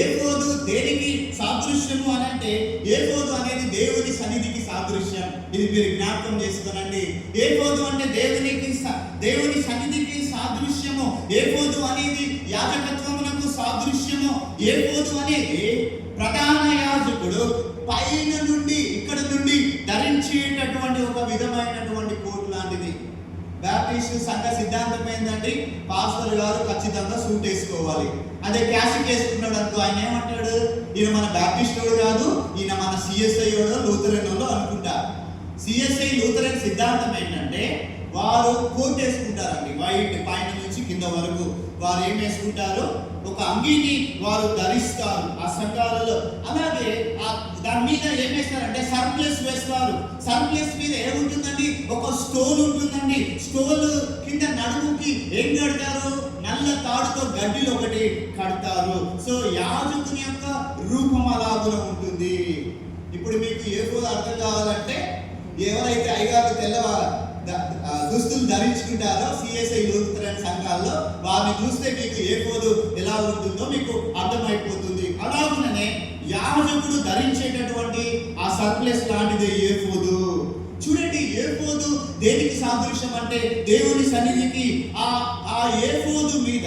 ఏఫోదు దేనికి సాదృశ్యము అని అంటే, ఏఫోదు అనేది దేవుని సన్నిధికి సాదృశ్యం. ఇది మీరు జ్ఞాపకం చేసుకోనండి. ఏఫోదు అంటే దేవుని సన్నిధికి సాదృశ్యము. ఏఫోదు అనేది యాజకత్వమునకు సాదృశ్యము. ఏఫోదు అనేది ప్రధాన యాజకుడు పైన నుండి ఇక్కడ నుండి ధరించేటటువంటి ఒక విధమైనటువంటి కోట్ లాంటిది. బ్యాప్టిస్ట్ సంఘ సిద్ధాంతం ఏంటంటే, పాస్టర్ గారు ఖచ్చితంగా సూట్ వేసుకోవాలి. అదే క్యాషిక్ వేసుకున్నాడు అనుకో, ఆయన ఏమంటాడు? ఈయన మన బ్యాప్టిస్ట్ వాడు కాదు, ఈయన మన సిఎస్ఐ వాడు, లూథరన్ వాడు అనుకుంటారు. సిఎస్ఐ లూథరన్ సిద్ధాంతం ఏంటంటే, వారు కోట్ వేసుకుంటారండి, వైట్ పైన నుంచి కింద వరకు. వారు ఏం వేసుకుంటారు? ఒక అంగీని వారు ధరిస్తారు ఆ సంఘాలలో. అలాగే దాని మీద ఏం వేస్తారంటే సర్ప్లస్ వేస్తారు. సర్ప్లస్ మీద ఏముంటుందండి? ఒక స్టోల్ ఉంటుందండి. స్టోల్ కింద నడుముకి ఏం కడతారు? నల్ల తాడుతో గడ్డిలు ఒకటి కడతారు. సో యాజకుని యొక్క రూపం అలాగున ఉంటుంది. ఇప్పుడు మీకు ఏఫోదు అర్థం కావాలంటే, ఎవరైతే అయ్యగారు తెల్లవారు దుస్తులు ధరించుకుంటారో సిఎస్ఐ లూథరన్ సంఘాల్లో, వారిని చూస్తే మీకు ఏఫోదు ఎలా ఉంటుందో మీకు అర్థమైపోతుంది. అలాగుననే యాజకుడు ధరించేటటువంటి ఆ సర్ప్లస్ లాంటిదే ఏఫోదు. చూడండి, ఏఫోదు దేనికి సాదృశ్యం అంటే దేవుని సన్నిధికి. ఆ ఏఫోదు మీద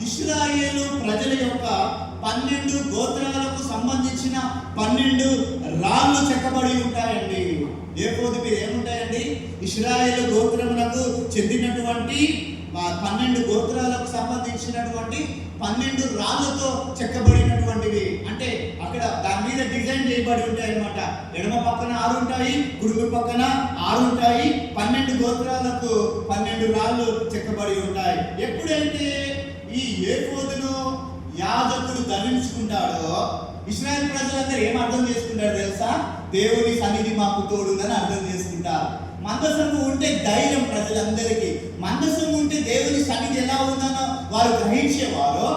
ఇశ్రాయేలు ప్రజల యొక్క 12 గోత్రాలకు సంబంధించిన 12 రాళ్ళు చెక్కబడి ఉంటాయండి. ఏఫోదు మీద ఏముంటాయండి? ఇశ్రాయేలు గోత్రములకు చెందినటువంటి 12 గోత్రాలకు సంబంధించినటువంటి 12 రాళ్ళతో చెక్కబడినటువంటివి. అంటే అక్కడ దాని మీద డిజైన్ చేయబడి ఉంటాయి అన్నమాట. ఎడమ పక్కన 6 ఉంటాయి, కుడి పక్కన 6 ఉంటాయి. 12 గోత్రాలకు 12 రాళ్ళు చెక్కబడి ఉంటాయి. ఎప్పుడైతే ఈ ఏఫోదును యాజకుడు ధరించుకుంటాడో, ఇశ్రాయేల్ ప్రజలందరూ ఏం అర్థం చేసుకుంటారు తెలుసా? దేవుని సన్నిధి మాకు తోడుందని అర్థం చేసుకుంటారు. మందసము ఉంటే ధైర్యం ప్రజలందరికీ. మందసము ఉంటే దేవుని సన్నిధి ఎలా ఉందనో వారు గ్రహించేవారు.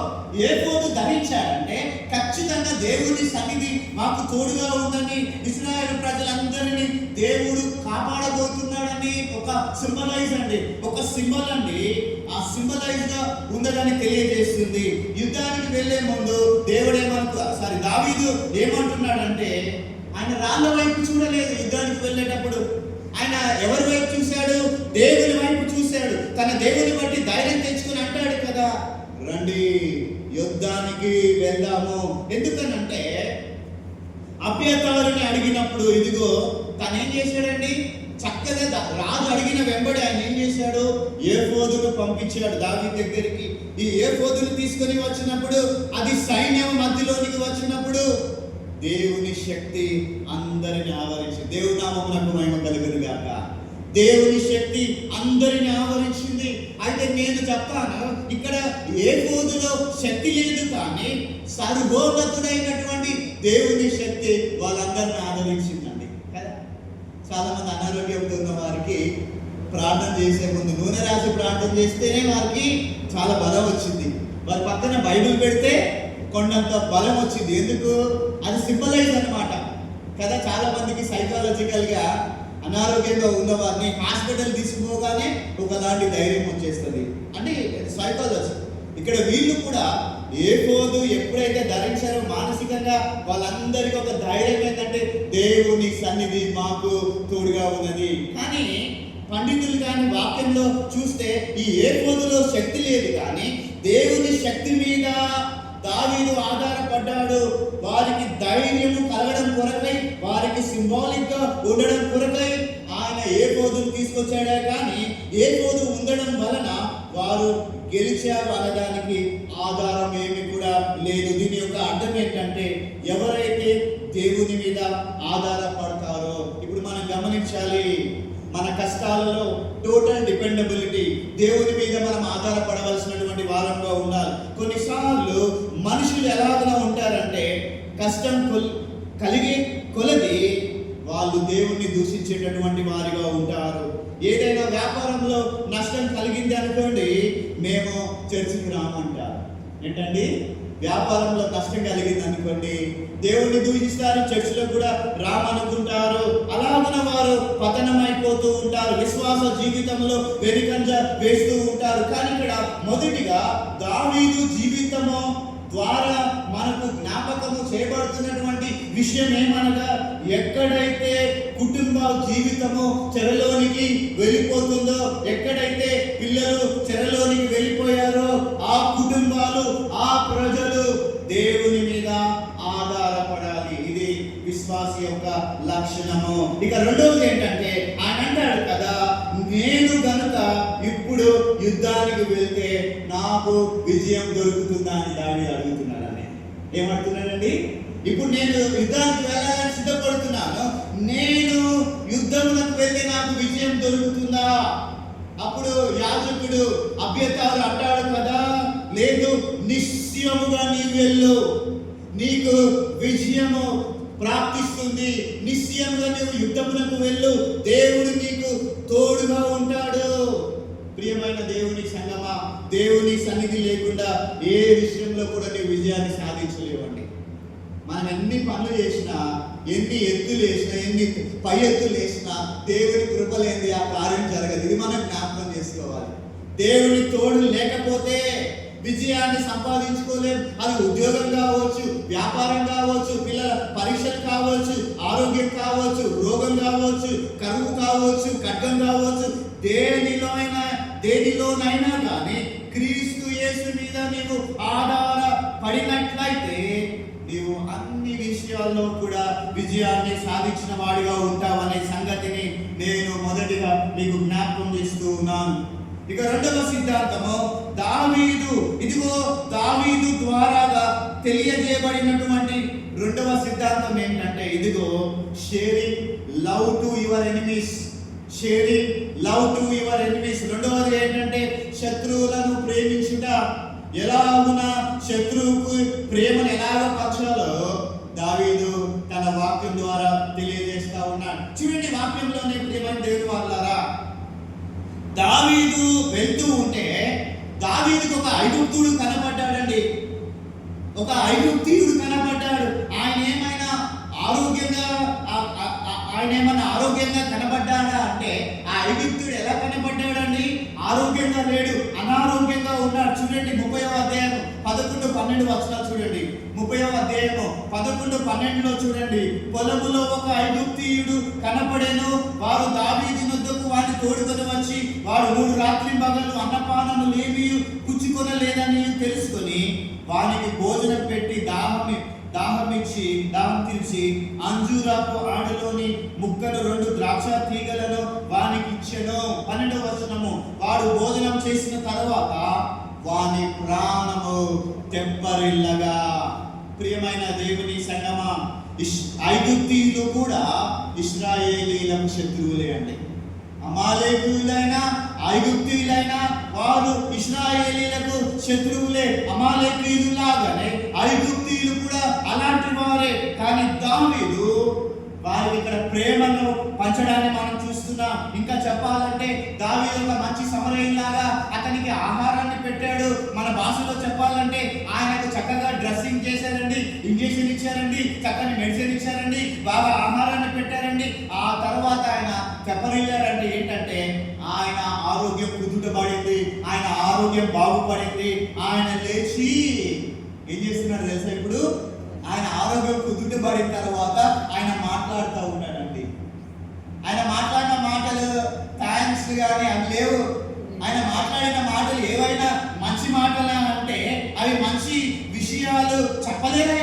ఏఫోదు ధరించాడంటే ఖచ్చితంగా దేవుని సన్నిధి మాకు తోడుగా ఉందని, ఇశ్రాయేలు ప్రజలందరినీ దేవుడు కాపాడబోతున్నాడని ఒక సింబలైజ్ అండి, ఒక సింబల్ అండి. ఆ సింబలైజ్ గా ఉందని తెలియజేస్తుంది. యుద్ధానికి వెళ్లే ముందు దావీదు ఏమంటున్నాడంటే, ఆయన రాళ్ళ వైపు చూడలేదు. యుద్ధానికి వెళ్ళేటప్పుడు ఆయన ఎవరి వైపు చూశాడు? దేవుని వైపు చూశాడు. తన దేవుని బట్టి ధైర్యం తెచ్చుకుని అంటాడు కదా, రండి యుద్ధానికి వెళ్దాము. ఎందుకనంటే అబ్యాతారుని అడిగినప్పుడు ఇదిగో తను ఏం చేశాడండి? చక్కగా రాజు అడిగిన వెంబడి ఆయన ఏం చేశాడు? ఏఫోదును పంపించాడు దావీదు దగ్గరికి. ఈ ఏఫోదును తీసుకొని వచ్చినప్పుడు, అది సైన్యం మధ్యలోనికి వచ్చినప్పుడు దేవుని శక్తి అందరిని ఆవరించి, దేవుని నామమునకు మహిమ కలుగును గాక. దేవుని శక్తి అందరిని ఆవరించింది. అయితే నేను చెప్తాను, ఇక్కడ ఏఫోదులో శక్తి లేదు, కానీ సర్వోన్నతుడైనటువంటి దేవుని శక్తి వాళ్ళందరిని ఆదరించిందండి కదా. చాలా మంది అనారోగ్యంతో ఉన్న వారికి ప్రార్థన చేసే ముందు నూనె రాసి ప్రార్థన చేస్తేనే వారికి చాలా బలం వచ్చింది. వారి పక్కన బైబిల్ పెడితే కొండంత బలం వచ్చింది. ఎందుకు? అది సింబలైజ్ అన్నమాట కదా. చాలా మందికి సైకాలజికల్ గా అనారోగ్యంగా ఉన్న వారిని హాస్పిటల్ తీసుకుపోగానే ఒకలాంటి ధైర్యం వచ్చేస్తుంది అంటే సైకాలజీ. ఇక్కడ వీళ్ళు కూడా ఏఫోదు ఎప్పుడైతే ధరించారో మానసికంగా వాళ్ళందరికీ ఒక ధైర్యం ఏంటంటే దేవుని సన్నిధి మాకు తోడుగా ఉన్నది. కానీ పండితులు కానీ వాక్యంలో చూస్తే ఈ ఏఫోదులో శక్తి లేదు, కానీ దేవుని శక్తి మీద దావీదు ఆధారపడ్డాడు. వారికి ధైర్యము కలగడం కొరకై, వారికి సింబాలిక్ గా ఉండడం కొరకై ఆయన ఏఫోదును తీసుకొచ్చాడే. కానీ ఏఫోదు ఉండడం వలన వారు గెలిచారు అనడానికి ఆధారం ఏమి కూడా లేదు. దీని యొక్క అర్థం ఏంటంటే ఎవరైతే దేవుని మీద ఆధారపడతారో, ఇప్పుడు మనం గమనించాలి, మన కష్టాలలో టోటల్ డిపెండబిలిటీ దేవుని మీద మనం ఆధారపడవలసినటువంటి వారంగా ఉండాలి. కొన్నిసార్లు మనుషులు ఎలాగైనా ఉంటారంటే కష్టం కలిగే కొలది వాళ్ళు దేవుణ్ణి దూషించేటటువంటి వారిగా ఉంటారు. ఏదైనా వ్యాపారంలో నష్టం కలిగింది అనుకోండి, మేము చర్చికి రామంటారు. ఏంటండి, వ్యాపారంలో నష్టం కలిగింది అనుకోండి దేవుణ్ణి దూషిస్తారు, చర్చిలో కూడా రామనుకుంటారు. అలాగున వారు పతనమైపోతూ ఉంటారు, విశ్వాస జీవితంలో వెనుకంజ వేస్తూ ఉంటారు. కానీ ఇక్కడ మొదటిగా దావీదు జీవితము ద్వారా మనకు జ్ఞాపకము చేయబడుతున్నటువంటి విషయం ఏమనగా, ఎక్కడైతే కుటుంబ జీవితము చెరలోనికి వెళ్ళిపోతుందో, ఎక్కడైతే పిల్లలు చెరలోనికి వెళ్ళిపోయారో ఆ కుటుంబాలు, ఆ ప్రజలు దేవుని మీద ఆధారపడాలి. ఇది విశ్వాసి యొక్క లక్షణము. ఇక రెండవది ఏంటంటే, ఆయన అంటాడు కదా, నేను గనుక ఇప్పుడు యుద్ధానికి వెళ్తే నాకు విజయం దొరుకుతుందా అని దావీదు అడుగుతున్నాడని. ఏమంటున్నాడండి? ఇప్పుడు నేను యుద్ధానికి వెళ్ళాలని సిద్ధపడుతున్నాను, నేను యుద్ధములకు వెళ్తే నాకు విజయం దొరుకుతుందా? అప్పుడు యాజకుడు అబ్యాతారు అంటాడు కదా, లేదు, నిశ్చయముగా నీవు వెళ్ళు, నీకు విజయము ప్రాప్తిస్తుంది, నిశ్చయంగా నీవు యుద్ధములకు వెళ్ళు, దేవుడు నీకు తోడుగా ఉంటాడు. ప్రియమైన దేవుని సంగమా, దేవుని సన్నిధి లేకుండా ఏ విషయంలో కూడా నీవు విజయాన్ని సాధించలేవండి. మనం ఎన్ని పనులు చేసినా, ఎన్ని ఎత్తులు వేసినా, ఎన్ని పై ఎత్తులు వేసినా దేవుని కృప లేనిది ఆ కార్యం జరగదు. ఇది మనం జ్ఞాపకం చేసుకోవాలి. దేవుని తోడు లేకపోతే విజయాన్ని సంపాదించుకోలేం. అది ఉద్యోగం కావచ్చు, వ్యాపారం కావచ్చు, పిల్లల పరీక్షలు కావచ్చు, ఆరోగ్యం కావచ్చు, రోగం కావచ్చు, కరువు కావచ్చు, ఖడ్గం కావచ్చు, దేనిలోనైనా కానీ క్రీస్తు యేసు మీద నీవు ఆధారపడినట్లయితే నీవు అన్ని విషయాల్లో కూడా విజయాన్ని సాధించిన వాడిగా ఉంటావనే సంగతిని నేను మొదటిగా నీకు జ్ఞాపకం చేస్తూ ఉన్నాను. ఇక రెండవ సిద్ధాంతము, దావీదు ద్వారాగా తెలియజేయబడినటువంటి రెండవ సిద్ధాంతం ఏంటంటే, ఇదిగో, sharing love to your enemies. Sharing love to your enemies. రెండవది ఏంటంటే, శత్రువులను ప్రేమించుట. ఎలాగున శత్రువుకు ప్రేమను ఎలాగ పంచాలో దావీదు తన వాక్యం ద్వారా తెలియజేస్తా ఉన్నాడు. చూడండి, వాక్యంలోనే ప్రియమైన దేవుని వాళ్ళారా, దావీదు వెళ్తూ ఉంటే దావీదుకు ఒక ఐగుప్తుడు కనపడ్డాడండి. ఒక ఐగుప్తీయుడు కనపడ్డాడు. ఆయన ఏమైనా ఆరోగ్యంగా కనబడ్డాడా అంటే, ఆ ఐగుప్తుడు ఎలా కనబడ్డాడండి? ఆరోగ్యంగా లేడు, అనారోగ్యంగా ఉన్నాడు. చూడండి 30వ అధ్యాయం 11-12 వచనాలు చూడండి. 30వ అధ్యాయము 11-12లో చూడండి. పొలములో ఒక ఐగుప్తీయుడు కనపడెను, వారు దావీదు వద్దకు వారిని తోడుకొని వచ్చి, వాడు 3 రాత్రి పగలు అన్నపానము లేవి పుచ్చుకొనలేదని తెలుసుకొని వానికి భోజనం పెట్టి దాహం తీర్చి అంజూరపు ఆడలోని ముక్కలు 2 ద్రాక్ష తీగలను వానికి ఇచ్చెను. 12వ వచనము, వాడు భోజనం చేసిన తర్వాత వాని ప్రాణము తెప్పరిల్లగా. ప్రియమైన దేవుని సంగమా, ఐగుప్తీయులు కూడా ఇశ్రాయేలీలకు శత్రువులే అండి. అమాలేకీయులైనా ఐగుప్తీయులైనా వారు ఇశ్రాయేలీలకు శత్రువులే. అమాలేకీయులు లాగానే ఐగుప్తీయులు కూడా అలాంటి వారే. కానీ దావీదు వారికి ఇక్కడ ప్రేమను పంచడాన్ని మనం చూస్తున్నాం. ఇంకా చెప్పాలంటే దావీదు ఒక మంచి సమరయునిలాగా అతనికి ఆహారాన్ని పెట్టాడు. మన భాషలో చెప్పాలంటే ఆయనకు చక్కగా డ్రెస్సింగ్ చేశారండి, ఇంజెక్షన్ ఇచ్చారండి, చక్కని మెడిసిన్ ఇచ్చారండి, బాగా ఆహారాన్ని పెట్టారండి. ఆ తర్వాత ఆయన చెప్పరిల్లాడంటే ఏంటంటే, ఆయన ఆరోగ్యం కుదుటపడింది, ఆయన ఆరోగ్యం బాగుపడింది. ఆయన లేచి ఏం చేస్తున్నాడు తెలుసా? ఇప్పుడు ఆయన ఆరోగ్యం కుదుటపడిన తర్వాత ఆయన మాట్లాడుతూ ఉన్నాడండి. ఆయన మాట్లాడిన మాటలు థ్యాంక్స్ కానీ అవి లేవు. ఆయన మాట్లాడిన మాటలు ఏవైనా మంచి మాటలు అంటే అవి మంచి విషయాలు చెప్పలేదు.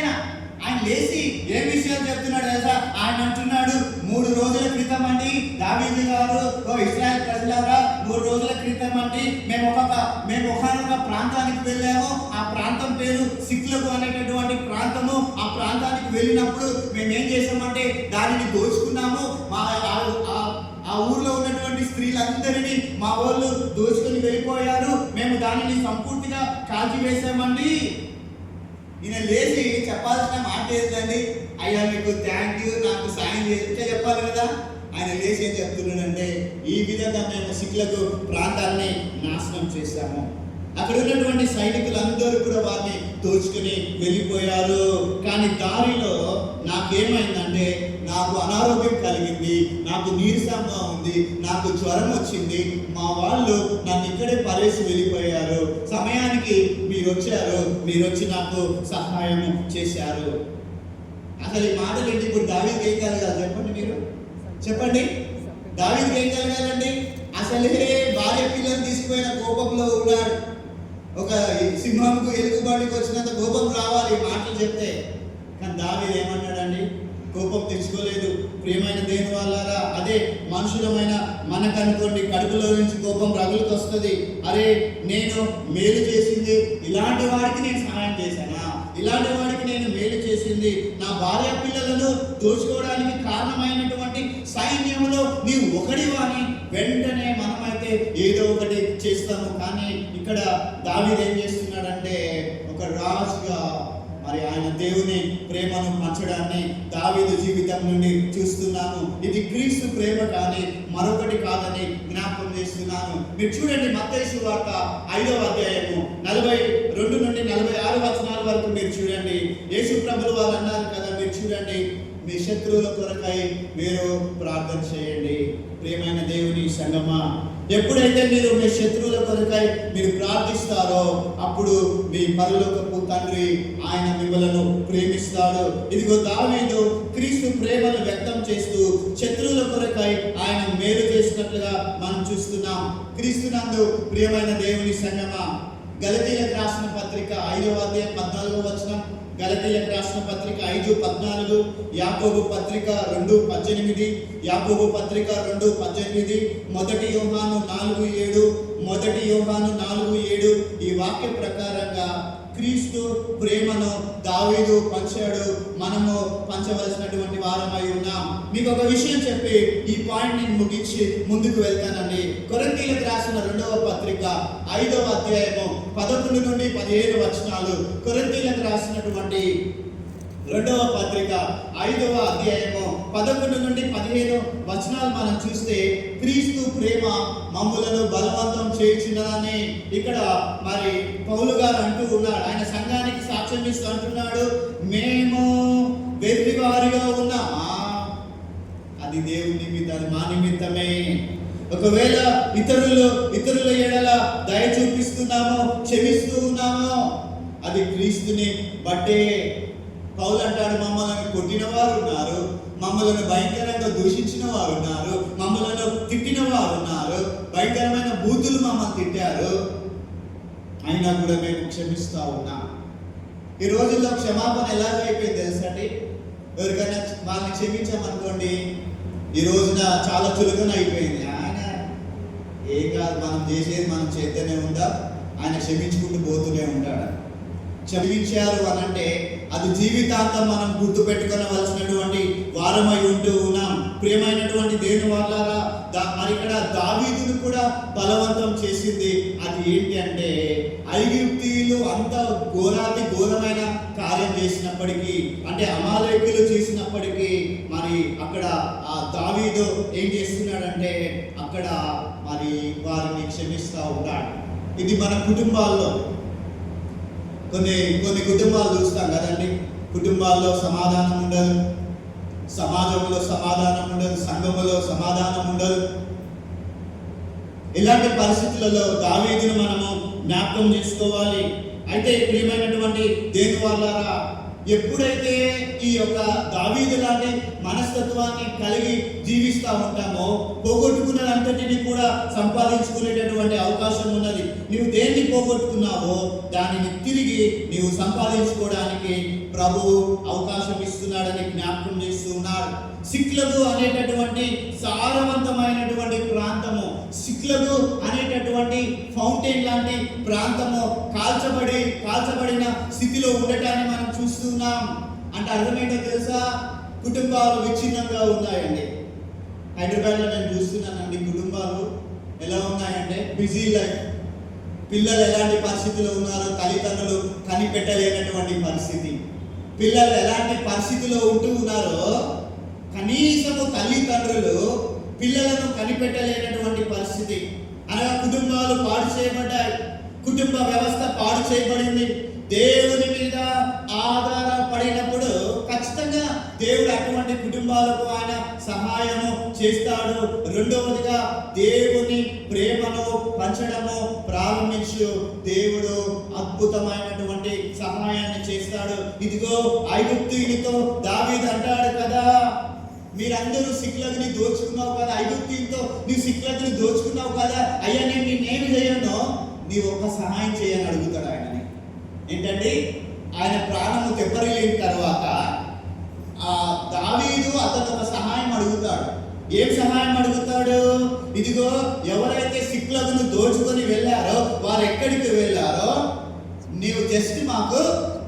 ఆయన లేచి ఏ విషయాలు చెప్తున్నాడు తెలుసా? ఆయన అంటున్నాడు, 3 రోజుల క్రితం అండి దావీదు గారు, ఓ ఇశ్రాయేలు ప్రజలారా, 3 3 రోజుల క్రితం అండి మేము ఒకనొక ప్రాంతానికి వెళ్ళాము. ఆ ప్రాంతం పేరు సిక్లకు అనేటటువంటి ప్రాంతము. ఆ ప్రాంతానికి వెళ్ళినప్పుడు మేము ఏం చేసామంటే దానిని దోచుకున్నాము. ఆ ఊర్లో ఉన్నటువంటి స్త్రీలందరినీ మా వాళ్ళు దోచుకొని వెళ్ళిపోయారు. మేము దానిని సంపూర్తిగా కాల్చివేసామండి. ఈయన లేచి చెప్పాల్సిన మాట ఏంటండి, అయ్యా మీకు థ్యాంక్ యూ, నాకు సాయం చేస్తే చెప్పాలి కదా. ఆయన లేచి ఏం చెప్తున్నాడంటే, ఈ విధంగా మేము సిక్లకు ప్రాంతాన్ని నాశనం చేశాము. అక్కడ ఉన్నటువంటి సైనికులందరూ కూడా వారిని దోచుకుని వెళ్ళిపోయారు. కానీ దారిలో నాకేమైందంటే, నాకు అనారోగ్యం కలిగింది, నాకు నీరసంగా ఉంది, నాకు జ్వరం వచ్చింది. మా వాళ్ళు నన్ను ఇక్కడే పరేసి వెళ్ళిపోయారు. సమయానికి మీరు వచ్చారు, మీరు వచ్చి నాకు సహాయం చేశారు. అసలు ఈ మాటలు ఏంటి? ఇప్పుడు దావీదుకి ఏం కలగాలి చెప్పండి, మీరు చెప్పండి. దావీదుకి ఏం కలగాలండి? అసలే భార్య పిల్లలు తీసుకుపోయిన కోపంలో ఉన్నాడు. ఒక సింహంకు ఎలుగుబండికి వచ్చినంత కోపం రావాలి ఈ మాటలు చెప్తే. కానీ దావీదు ఏమన్నాడండి? కోపం తెచ్చుకోలేదు. ప్రియమైన దేవుని వాళ్ళారా, అదే మనుషులమైన మనకనుకోండి, కడుపులో నుంచి కోపం రగులుకు వస్తుంది. అరే, నేను మేలు చేసింది ఇలాంటి వాడికి నేను సహాయం చేశానా? ఇలాంటి వాడికి నేను మేలు చేసింది, నా భార్య పిల్లలను దోచుకోవడానికి కారణమైనటువంటి సైన్యంలో నీవు ఒకడివాని వెంటనే మనమైతే ఏదో ఒకటి చేస్తాము. కానీ ఇక్కడ దావీదు ఏం చేస్తున్నాడంటే, ఒక రాజుగా మరి ఆయన దేవుని ప్రేమను పంచడాన్ని దావీదు జీవితం నుండి చూస్తున్నాను. ఇది క్రీస్తు ప్రేమ కానీ మరొకటి కాదని జ్ఞాపకం చేస్తున్నాను. మీరు చూడండి, మత్తయి సువార్త 5వ అధ్యాయము 42 నుండి 46 వచనాల వరకు మీరు చూడండి. యేసు ప్రభువు వారు అన్నారు కదా, మీరు చూడండి, మీ శత్రువుల కొరకై మీరు ప్రార్థన చేయండి. ప్రియమైన దేవుని సంగమా, ఎప్పుడైతే మీరు మీ శత్రువుల కొరకై మీరు ప్రార్థిస్తారో అప్పుడు మీ పరలోకపు తండ్రి ఆయన మిమ్మలను ప్రేమిస్తాడు. ఇదిగో దావీదు క్రీస్తు ప్రేమను వ్యక్తం చేస్తూ శత్రువుల కొరకై ఆయన మేలు చేసినట్లుగా మనం చూస్తున్నాం. క్రీస్తునందు ప్రియమైన దేవుని సంగమా, గలతీయులకు రాసిన పత్రిక 5వ అధ్యాయం 14వ వచనం, గలతీయులకు రాసిన పత్రిక 5:14, యాకోబు పత్రిక 2:18, యాకోబు పత్రిక 2:18, 1 యోహాను 4:7, 1 యోహాను 4:7. ఈ వాక్య ప్రకారంగా క్రీస్తు ప్రేమను దావీదు పంచాడు, మనము పంచవలసినటువంటి వారమై ఉన్నాం. మీకు ఒక విషయం చెప్పి ఈ పాయింట్ నేను ముగించి ముందుకు వెళ్తానండి. కొరింథీయులకు రాసిన 2వ పత్రిక 5వ అధ్యాయము 11 నుండి 17 వచనాలు. కొరింథీయులకు రాసినటువంటి 2వ పత్రిక 5వ అధ్యాయము 11 నుండి 15 వచనాలు మనం చూస్తే, క్రీస్తు ప్రేమ మమ్ములను బలవంతం చేయుచున్నదని ఇక్కడ మరి పౌలు గారు అంటూ ఉన్నాడు. ఆయన సంఘానికి సాక్ష్యం ఇస్తూ అంటున్నాడు, మేము వెర్రివారిగా ఉన్నామా? అది దేవుని నిమిత్తం, అది మా నిమిత్తమే. ఒకవేళ ఇతరుల ఎడల దయ చూపిస్తున్నామో, క్షమిస్తూ ఉన్నామో, అది క్రీస్తుని బట్టే. పౌలు అంటాడు, మమ్మల్ని కొట్టిన వారు ఉన్నారు, మమ్మల్ని భయంకరంగా దూషించిన వారు ఉన్నారు, మమ్మల్ని తిట్టిన వారు ఉన్నారు, భయంకరమైన బూతులు మమ్మల్ని తిట్టారు, అయినా కూడా మేము క్షమిస్తూ ఉన్నాం. ఈ రోజుల్లో క్షమాపణ ఎలాగైపోయింది తెలుసండి? ఎవరికైనా వాళ్ళని క్షమించామనుకోండి, ఈ రోజున చాలా చులకన అయిపోయింది. ఆయన ఏం కాదు, మనం చేసేది మనం చేస్తూనే ఉందా, ఆయన క్షమించుకుంటూ పోతూనే ఉంటాడు. క్షమించారు అని అంటే అది జీవితాంతం మనం గుర్తు పెట్టుకోవలసినటువంటి వారమై ఉంటూ ఉన్నాం. ప్రియమైనటువంటి దేవుని వాళ్ళారా, మరి ఇక్కడ దావీదును కూడా బలవంతం చేసింది అది ఏంటి అంటే, ఐగుప్తీయులు అంత ఘోరమైన కార్యం చేసినప్పటికీ, అంటే అమాలేకులు చేసినప్పటికీ, మరి అక్కడ ఆ దావీదు ఏం చేస్తున్నాడంటే అక్కడ మరి వారిని క్షమిస్తూ ఉంటాడు. ఇది మన కుటుంబాల్లో కొన్ని కుటుంబాలు చూస్తాం కదండి. కుటుంబాల్లో సమాధానం ఉండదు, సమాజంలో సమాధానం ఉండదు, సంఘములో సమాధానం ఉండదు. ఇలాంటి పరిస్థితులలో దావీదును మనము జ్ఞాపకం చేసుకోవాలి. అయితే ప్రియమైనటువంటి దేవుని వాళ్ళారా, ఎప్పుడైతే ఈ యొక్క దావీదు లాంటి మనస్తత్వాన్ని కలిగి జీవిస్తూ ఉంటామో, పోగొట్టుకున్నదంతటిని కూడా సంపాదించుకునేటటువంటి అవకాశం ఉన్నది. నీవు దేన్ని పోగొట్టుకున్నావో దానిని తిరిగి నీవు సంపాదించుకోవడానికి ప్రభువు అవకాశం ఇస్తున్నాడని జ్ఞాపకం చేస్తూ ఉన్నాడు. సిక్లగు అనేటటువంటి సారవంతమైనటువంటి ప్రాంతము, సిక్లగు అనేటటువంటి ఫౌంటైన్ లాంటి ప్రాంతము కాల్చబడిన స్థితిలో ఉండటాన్ని మనం చూస్తున్నాం. అంటే అర్థమేంటో తెలుసా? కుటుంబాలు విచ్ఛిన్నంగా ఉన్నాయండి. హైదరాబాద్లో నేను చూస్తున్నానండి, కుటుంబాలు ఎలా ఉన్నాయంటే బిజీ లైఫ్. పిల్లలు ఎలాంటి పరిస్థితిలో ఉన్నారో తల్లిదండ్రులు కనిపెట్టలేనటువంటి పరిస్థితి. పిల్లలు ఎలాంటి పరిస్థితిలో ఉంటూ ఉన్నారో కనీసము తల్లిదండ్రులు పిల్లలను కనిపెట్టలేనటువంటి పరిస్థితి. అనగా కుటుంబాలు పాడు చేయబడ్డాయి, కుటుంబ వ్యవస్థ పాడు చేయబడింది. దేవుని మీద ఆధారపడినప్పుడు ఖచ్చితంగా దేవుడు అటువంటి కుటుంబాలకు ఆయన సహాయము చేస్తాడు. రెండవదిగా దేవుని ప్రేమను పంచడము ప్రారంభించు దేవుడు అద్భుతమైనటువంటి సహాయాన్ని చేస్తాడు. ఇదిగో ఐగుప్తీయులతో దావీదు అంటాడు కదా, మీరందరూ సిక్లగుని దోచుకున్నావు కదా, ఐగుప్తీయులతో నీవు సిక్లగుని దోచుకున్నావు కదా, అయ్యా నేను నిన్నేమి చేయను, నీవు ఒక సహాయం చేయని అడుగుతాడు ఆయనని. ఏంటంటే ఆయన ప్రాణము తెప్పరిల్లిన తర్వాత దావీదు అతను ఒక సహాయం అడుగుతాడు. ఏం సహాయం అడుగుతాడు? ఇదిగో ఎవరైతే సిక్లగును దోచుకొని వెళ్ళారో వారు ఎక్కడికి వెళ్ళారో నీవు జస్ట్ మాకు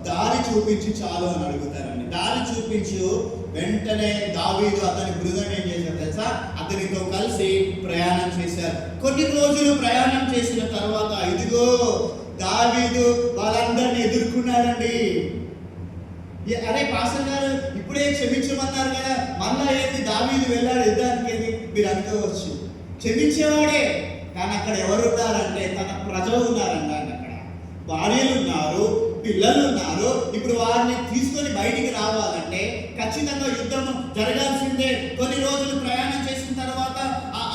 దారి చూపించి చాలు అని అడుగుతారండి. దారి చూపించు. వెంటనే దావీదు అతని బృందం ఏం చేశారు తెలుసా? అతనితో కలిసి ప్రయాణం చేశారు. కొన్ని రోజులు ప్రయాణం చేసిన తర్వాత ఇదిగో దావీదు వాళ్ళందరినీ ఎదుర్కొన్నాడండి. అరే పాస్టర్ గారు ఇప్పుడే క్షమించమన్నారు కదా, మళ్ళా ఏంటి దావీదు వెళ్ళాడు యుద్ధానికి ఏది మీరు అనుకోవచ్చు. క్షమించేవాడే, కానీ అక్కడ ఎవరు ఉన్నారంటే తన ప్రజలు ఉన్నారంట. అక్కడ భార్యలు ఉన్నారు, పిల్లలు ఉన్నారు. ఇప్పుడు వారిని తీసుకొని బయటికి రావాలంటే ఖచ్చితంగా యుద్ధం జరగాల్సిందే. కొన్ని రోజులు ప్రయాణం చేసిన తర్వాత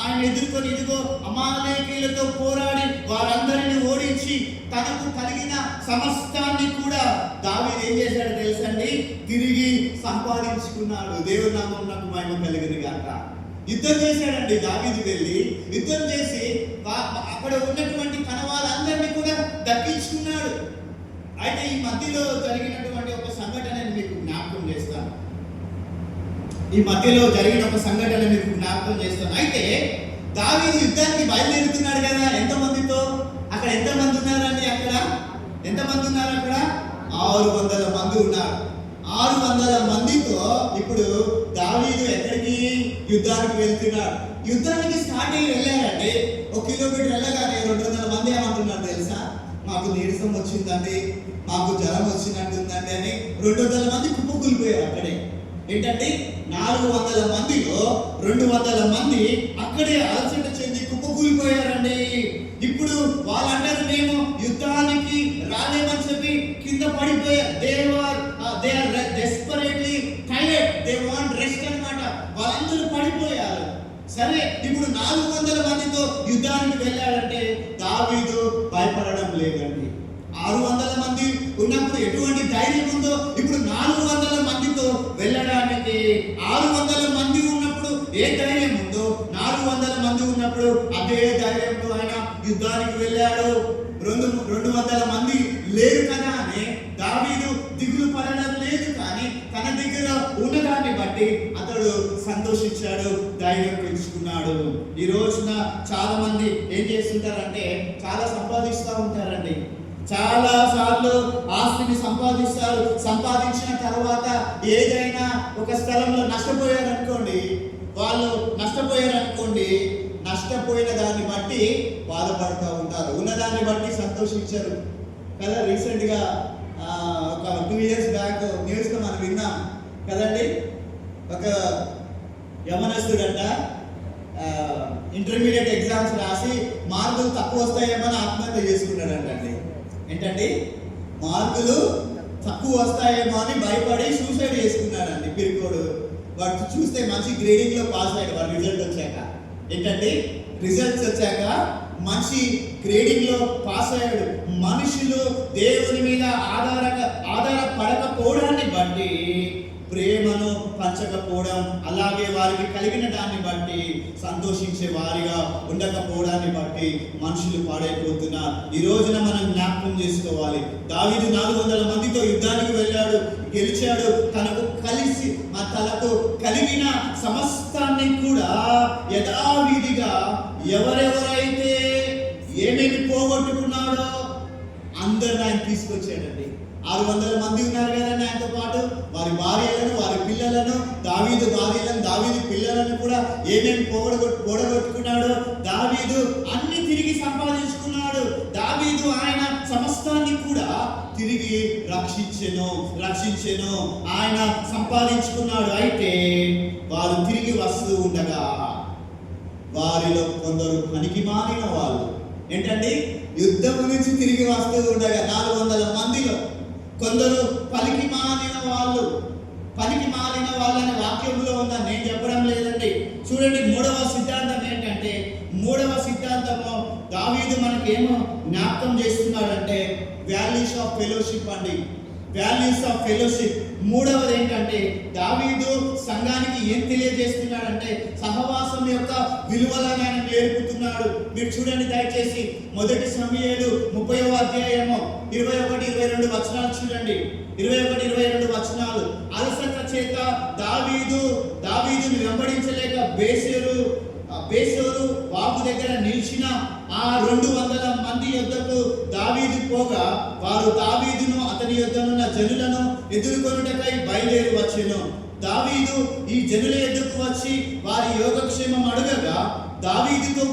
ఆయన ఎదుర్కొని ఇదిగో అమాలేకీయులతో పోరాడి వారందరినీ ఓడించి తనకు కలిగిన సమస్తాన్ని కూడా దావీదు ఏం చేశాడు తెలుసండి? తిరిగి సంపాదించుకున్నాడు. దేవుని నామమునకు మహిమ కలుగును గాక. యుద్ధం చేశాడండి దావీదు. వెళ్ళి యుద్ధం చేసి అక్కడ ఉన్నటువంటి తన వాళ్ళందరినీ కూడా దక్కించుకున్నాడు. అయితే ఈ మధ్యలో జరిగినటువంటి ఒక సంఘటన మీకు జ్ఞాపకం చేస్తాను. అయితే దావీదు యుద్ధానికి బయలుదేరుతున్నాడు కదా, ఎంతమందితో? అక్కడ ఎంతమంది ఉన్నారండి? అక్కడ ఎంతమంది ఉన్నారు? అక్కడ 600 మంది ఉన్నారు. 600 మందితో ఇప్పుడు దావీదు ఎక్కడికి? యుద్ధానికి వెళ్తున్నాడు. యుద్ధానికి స్టార్ట్ అయ్యి వెళ్ళారంటే 1 కిలోమీటర్ వెళ్ళగానే 200 మంది ఏమంటున్నారు తెలుసా? మాకు నీరసం వచ్చిందండి, మాకు జ్వరం వచ్చినట్టుందండి అని 200 మంది కుప్పకూలిపోయారు అక్కడే. ఏంటంటే 400 మందిలో 200 మంది అక్కడే అలసట చెంది కుప్పకూలిపోయారండి. ఇప్పుడు వాళ్ళందరూ మేము యుద్ధానికి రాలేమని చెప్పి కింద పడిపోయారు. They are desperately tired, they want rest అన్నమాట. వాళ్ళందరూ పడిపోయారు. సరే, ఇప్పుడు 400 మందితో యుద్ధానికి వెళ్ళాడంటే దావీదు భయపడడం లేదండి. 600 మంది ఉన్నప్పుడు ఎటువంటి ధైర్యం ఉందో ఇప్పుడు 400 మందితో వెళ్ళడానికి 600 మంది ఉన్నప్పుడు ఏ ధైర్యం ఉందో 400 మంది ఉన్నప్పుడు అదే ధైర్యంతో ఆయన యుద్ధానికి వెళ్ళాడు. 200 మంది లేరు కదా అని దావీదు దిగులు పడడం లేదు, కానీ తన దగ్గర ఉన్నదాన్ని బట్టి అతడు సంతోషించాడు, ధైర్యం పెంచుకున్నాడు. ఈ రోజున చాలా మంది ఏం చేస్తుంటారంటే చాలా సంపాదిస్తూ ఉంటారండి. చాలా సార్లు ఆస్తిని సంపాదిస్తారు. సంపాదించిన తర్వాత ఏదైనా ఒక స్థలంలో నష్టపోయారనుకోండి, నష్టపోయిన దాన్ని బట్టి బాధపడుతూ ఉంటారు, ఉన్నదాన్ని బట్టి సంతోషించారు కదా. రీసెంట్గా ఒక 2 years బ్యాక్ న్యూస్లో మనం విన్నాం కదండి. ఒక యవనస్తుడంట ఇంటర్మీడియట్ ఎగ్జామ్స్ రాసి మార్కులు తక్కువ వస్తాయేమో అని ఆత్మహత్య చేసుకున్నాడంటండి. ఏంటంటే మార్కులు తక్కువ వస్తాయేమో అని భయపడి సూసైడ్ చేసుకున్నాడండి పిరికోడు. వాడు చూస్తే మంచి గ్రేడింగ్లో పాస్ అయ్యాడు. వాడు రిజల్ట్స్ వచ్చాక మంచి గ్రేడింగ్లో పాస్ అయ్యాడు. మనుషులు దేవుని మీద ఆధారపడకపోవడాన్ని బట్టి ప్రేమను పంచకపోవడం, అలాగే వారికి కలిగిన దాన్ని బట్టి సంతోషించే వారిగా ఉండకపోవడాన్ని బట్టి మనుషులు పాడైపోతున్నారు. ఈ రోజున మనం జ్ఞాపకం చేసుకోవాలి, దావీదు 400 మందితో యుద్ధానికి వెళ్ళాడు, గెలిచాడు. తనకు కలిగిన సమస్తాన్ని కూడా యథావిధిగా ఎవరెవరైతే ఏమేమి పోగొట్టుకున్నాడో అందరిని ఆయన తీసుకొచ్చాడండి. 600 మంది ఉన్నారు కదండి ఆయనతో పాటు. వారి భార్యలను, వారి పిల్లలను, దావీదు భార్యలను, దావీదు పిల్లలను కూడా ఏమేమి పోగొట్టుకున్నాడో దావీదు అన్ని తిరిగి సంపాదించుకున్నాడు. దావీదు ఆయన సమస్తాన్ని కూడా తిరిగి రక్షించెను, ఆయన సంపాదించుకున్నాడు. అయితే వారు తిరిగి వస్తూ ఉండగా వారిలో కొందరు పనికి మారిన వాళ్ళు, ఏంటండి, యుద్ధం నుంచి తిరిగి వస్తూ ఉండగా 400 మందిలో కొందరు పనికి మాలిన వాళ్ళని వాక్యంలో ఉందని నేను చెప్పడం లేదండి. చూడండి, మూడవ సిద్ధాంతం ఏంటంటే, మూడవ సిద్ధాంతము దావీదు మనకేమో జ్ఞాపకం చేస్తున్నాడంటే వాల్యూస్ ఆఫ్ ఫెలోషిప్ అండి. Values of fellowship. మూడవది ఏంటంటే, దావీదు సంఘానికి ఏం తెలియజేస్తున్నాడంటే సహవాసం యొక్క విలువలను ఆయన నేర్పుతున్నాడు. మీరు చూడండి దయచేసి, 1 సమూయేలు 30వ అధ్యాయము 21-22 వచనాలు చూడండి. 21-22 వచనాలు. అలసట చేత దావీదుని వెంబడించలేక బేసోరు వాగు దగ్గర నిలిచిన ఆ 200 మంది యొద్దకు దావీదు పోగా వారు దావీదును అతని యొద్దనున్న జనులను ఎదుర్కొనుటకై బయలుదేరి వచ్చెను. దావీదు ఈ జనుల యొద్దకు వచ్చి వారి యోగక్షేమం అడగగా దావీదుతో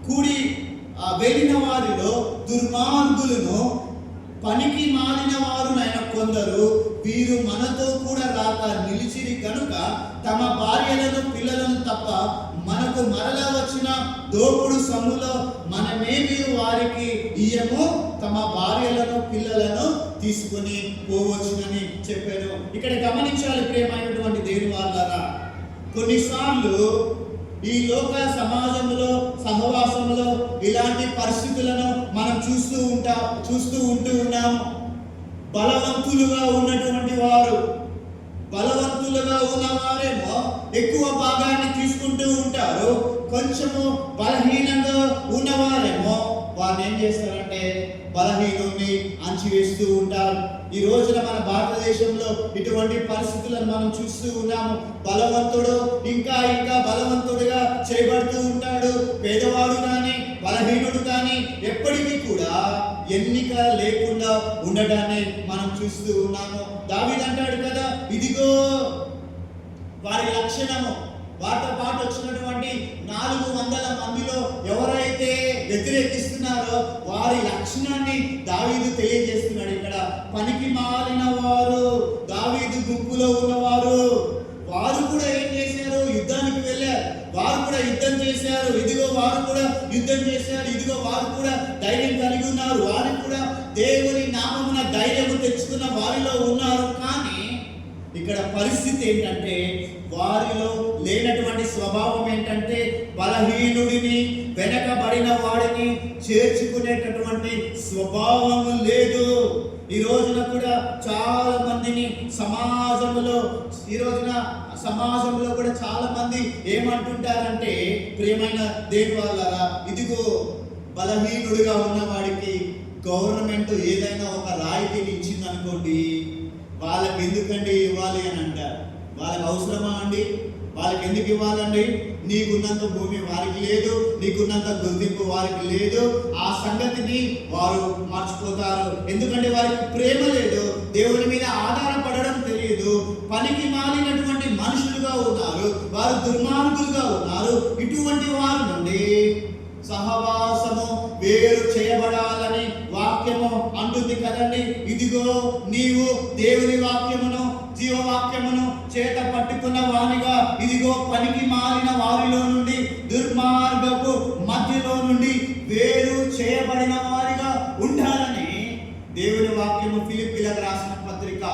కూడి వెళ్ళిన వారిలో దుర్మార్గులను, పనికి మాలిన వారునైన కొందరు వీరు మనతో కూడా రాక నిలిచిరి కనుక తమ భార్యలను, పిల్లలను తప్ప మనకు మరలా వచ్చిన దోపుడు సొమ్ములో మనమేమి వారికి ఇయ్యము, తమ భార్యలను, పిల్లలను తీసుకుని పోవచ్చునని చెప్పాడు. ఇక్కడ గమనించాలి ప్రియమైనటువంటి దేవుని వాళ్ళారా, కొన్నిసార్లు ఈ లోక సమాజంలో, సహవాసంలో ఇలాంటి పరిస్థితులను మనం చూస్తూ ఉన్నాము. బలవంతులుగా ఉన్నవారేమో ఎక్కువ భాగాన్ని తీసుకుంటూ ఉంటారు. కొంచెము బలహీనంగా ఉన్నవారేమో వారిని ఏం చేస్తారంటే బలహీనుని అణచివేస్తూ ఉంటారు. ఈ రోజున మన భారతదేశంలో ఇటువంటి పరిస్థితులను మనం చూస్తూ ఉన్నాము. బలవంతుడు ఇంకా బలవంతుడిగా చేయబడుతూ ఉంటాడు. పేదవాడు కానీ, బలహీనుడు కానీ ఎప్పటికీ కూడా ఎన్నిక లేకుండా ఉండడాన్ని మనం చూస్తూ ఉన్నాము. దావీదు అంటాడు కదా, ఇదిగో వారి లక్షణము. వారితో పాటు వచ్చినటువంటి 400 మందిలో ఎవరైతే వ్యతిరేకిస్తున్నారో వారి లక్షణాన్ని దావీదు తెలియజేస్తున్నాడు. ఇక్కడ పనికి మాలిన వారు, దావీదు గుంపులో ఉన్నవారు, వారు కూడా ఏం చేశారు? యుద్ధానికి వెళ్ళారు. వారు కూడా యుద్ధం చేశారు. ఇదిగో వారు కూడా యుద్ధం చేశారు. ఇదిగో వారు కూడా ధైర్యం కలిగి ఉన్నారు. వారు కూడా దేవుని నామమున ధైర్యం తెచ్చుకున్న వారిలో ఉన్నారు. కానీ ఇక్కడ పరిస్థితి ఏంటంటే, వారిలో లేనటువంటి స్వభావం ఏంటంటే బలహీనుడిని, వెనకబడిన వాడిని చేర్చుకునేటటువంటి స్వభావం లేదు. ఈ రోజున కూడా చాలా మందిని సమాజంలో కూడా చాలా మంది ఏమంటుంటారంటే, ప్రియమైన దేవుని వాళ్ళారా, ఇదిగో బలహీనుడిగా ఉన్నవాడికి గవర్నమెంట్ ఏదైనా ఒక రాయితీని ఇచ్చిందనుకోండి, వాళ్ళకి ఎందుకండి ఇవ్వాలి అని అంటారు. వాళ్ళకి అవసరమా అండి? వాళ్ళకి ఎందుకు ఇవ్వాలండి? నీకున్నంత భూమి వారికి లేదు, నీకున్నంత గుర్తింపు వారికి లేదు. ఆ సంగతిని వారు మర్చిపోతారు. ఎందుకంటే వారికి ప్రేమ లేదు, దేవుని మీద ఆధారపడడం తెలియదు, పనికి మాలినటువంటి మనుషులుగా ఉన్నారు, వారు దుర్మార్గులుగా ఉన్నారు. ఇటువంటి వారి నుండి సహవాసము వేరు చేయబడాలని వాక్యము అంటుంది కదండి. ఇదిగో నీవు దేవుని వాక్యమును, జీవవాక్యమును చేత పట్టుకున్న వానిగా, ఇదిగో పనికి మారిన వారిలో నుండి, దుర్మార్గపు మధ్యలో నుండి వేరు చేయబడిన వారిగా ఉండాలని దేవుని వాక్యము ఫిలిప్పీలకు రాసిన పత్రిక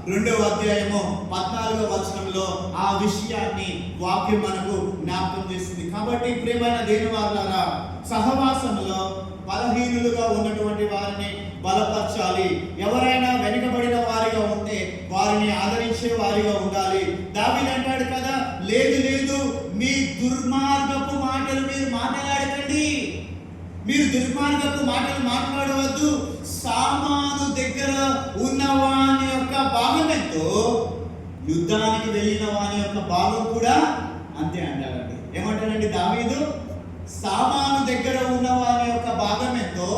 2వ అధ్యాయము 14వ వచనంలో ఆ విషయాన్ని వాక్యం మనకు జ్ఞాపకం చేస్తుంది. కాబట్టి ప్రియమైన దేవుని వారలారా, సహవాసంలో బలహీనులుగా ఉన్నటువంటి వారిని బలపరచాలి. ఎవరైనా వెనుకబడిన వారిగా ఉంటే వారిని ఆదరించే వారి వారిగా ఉండాలి. దావీదు అంటాడు కదా, లేదు లేదు, మీ దుర్మార్గపు మాటలు మీరు మాట్లాడకండి, మీరు దుర్మార్గపు మాటలు మాట్లాడవద్దు. సామాను దగ్గర ఉన్న వాని యొక్క భాగం ఎంతో, యుద్ధానికి వెళ్ళిన వాని యొక్క భాగం కూడా అంతే అంటారండి. ఏమంటారండి దావీదు? సామాను దగ్గర ఉన్న వాని యొక్క భాగం ఎంతో,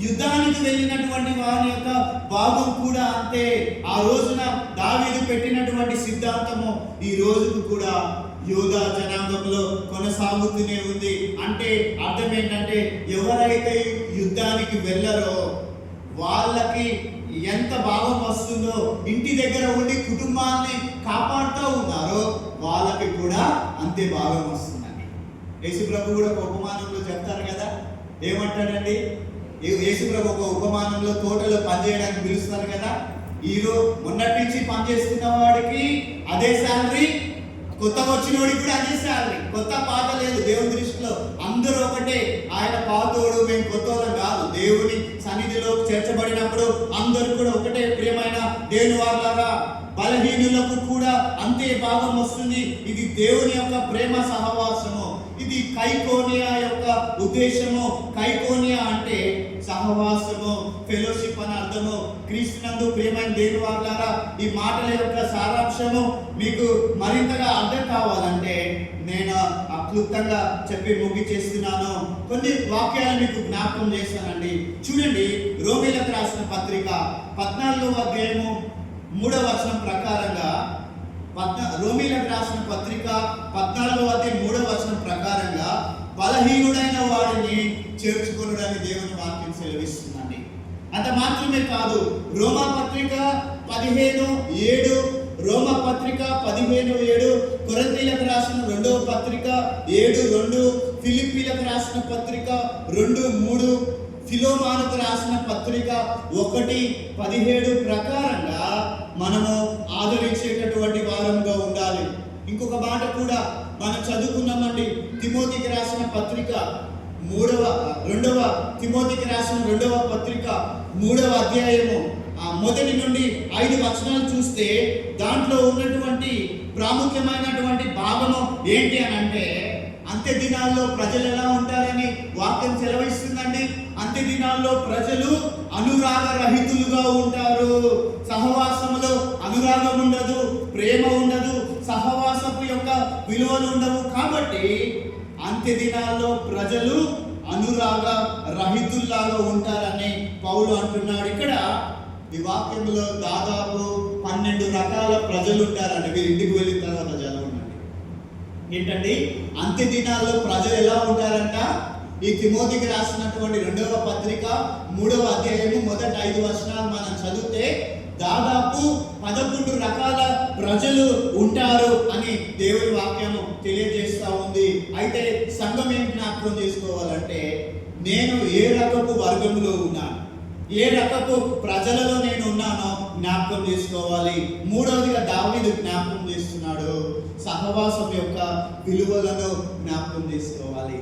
యుద్ధానికి వెళ్ళినటువంటి వాని యొక్క భాగం కూడా అంతే. ఆ రోజున దావీదు పెట్టినటువంటి సిద్ధాంతము ఈ రోజుకు కూడా యూదా జనాంగంలో కొనసాగుతూనే ఉంది. అంటే అర్థం ఏంటంటే, ఎవరైతే యుద్ధానికి వెళ్ళరో వాళ్ళకి ఎంత భాగం వస్తుందో, ఇంటి దగ్గర ఉండి కుటుంబాన్ని కాపాడుతూ ఉన్నారో వాళ్ళకి కూడా అంతే భాగం వస్తుందండి. యేసుప్రభు కూడా ఒక ఉపమానంలో చెప్తారు కదా, ఏమంటాడండి? యేసుప్రభు ఒక ఉపమానంలో తోటలో పనిచేయడానికి పిలుస్తారు కదా, మొన్నటి నుంచి పనిచేస్తున్న వాడికి అదే శాలరీ, కొత్త వచ్చినోడికి కూడా అదే శాలరీ. కొత్త పాత లేదు దేవుని దృష్టిలో, అందరూ ఒకటే. ఆయన పాతోడు, మేము కొత్తోళ్ళం కాదు. దేవుని సన్నిధిలో చేర్చబడినప్పుడు అందరూ కూడా ఒకటే. ప్రియమైన దేవుని వాళ్ళారా, బలహీనులకు కూడా అంతే భాగం వస్తుంది. ఇది దేవుని యొక్క ప్రేమ సహవాసము. ఇది కైకోనియా యొక్క ఉద్దేశము. కైకోనియా అంటే సహవాసము, ఫెలోషిప్ అని అర్థము. క్రీస్తునందు ప్రియమైన దేవుని వాళ్ళారా, ఈ మాటల యొక్క సారాంశము మీకు మరింతగా అర్థం కావాలంటే నేను క్లుప్తంగా చెప్పి ముగిచేస్తున్నాను. కొన్ని వాక్యాలు మీకు జ్ఞాపకం చేస్తానండి. చూడండి, రోమీలకు రాసిన పత్రిక 14వ అధ్యాయము 3వ వచనం ప్రకారంగా, రోమీలకు రాసిన పత్రిక 14వ అధ్యాయం 3వ వచనం ప్రకారంగా, బలహీనుడైన వాడిని చేర్చుకొనడానికి దేవుని వాక్యం సెలవిస్తుందండి. అంత మాత్రమే కాదు, రోమా పత్రిక 15:7, రోమా పత్రిక 15:7, కొరింథీయులకు రాసిన 2వ పత్రిక 7:2, ఫిలిప్పీలకు రాసిన పత్రిక 2:3, ఫిలోమానుకు రాసిన పత్రిక 1:17 ప్రకారంగా మనము ఆదరించేటటువంటి వారంగా ఉండాలి. ఇంకొక మాట కూడా మనం చదువుకున్నామండి. తిమోతికి రాసిన పత్రిక 2వ తిమోతికి రాసిన 2వ పత్రిక 3వ అధ్యాయము 1 నుండి 5 వచనాలు చూస్తే దాంట్లో ఉన్నటువంటి ప్రాముఖ్యమైనటువంటి భాగము ఏంటి అని అంటే, అంత్య దినాల్లో ప్రజలు ఎలా ఉంటారని వాక్యం సెలవిస్తుందండి. అంత్య దినాల్లో ప్రజలు అనురాగ రహితులుగా ఉంటారు. సహవాసములో అనురాగం ఉండదు, ప్రేమ ఉండదు, సహవాసపు యొక్క విలువలు ఉండవు. కాబట్టి అంత్య దినాల్లో ప్రజలు అనురాగ రహితుల్లాగా ఉంటారని పౌలు అంటున్నాడు. ఇక్కడ ఈ వాక్యంలో దాదాపు 12 రకాల ప్రజలు ఉంటారండి. మీరు ఇంటికి వెళ్ళిన తర్వాత చదవండి. ఏంటండి, అంత్య దినాల్లో ప్రజలు ఎలా ఉంటారంట? ఈ తిమోతికి రాసినటువంటి 2వ పత్రిక 3వ అధ్యాయము మొదటి 5 వచనాలు మనం చదివితే దాదాపు 11 రకాల ప్రజలు ఉంటారు అని దేవుని వాక్యము తెలియజేస్తూ ఉంది. అయితే సంఘం ఏం జ్ఞాపకం చేసుకోవాలంటే, నేను ఏ రకపు వర్గంలో ఉన్నాను, ఏ రకపు ప్రజలలో నేను ఉన్నానో జ్ఞాపకం చేసుకోవాలి. మూడవదిగా దావీదు జ్ఞాపకం చేస్తున్నాడు, సహవాసం యొక్క విలువలను జ్ఞాపకం చేసుకోవాలి.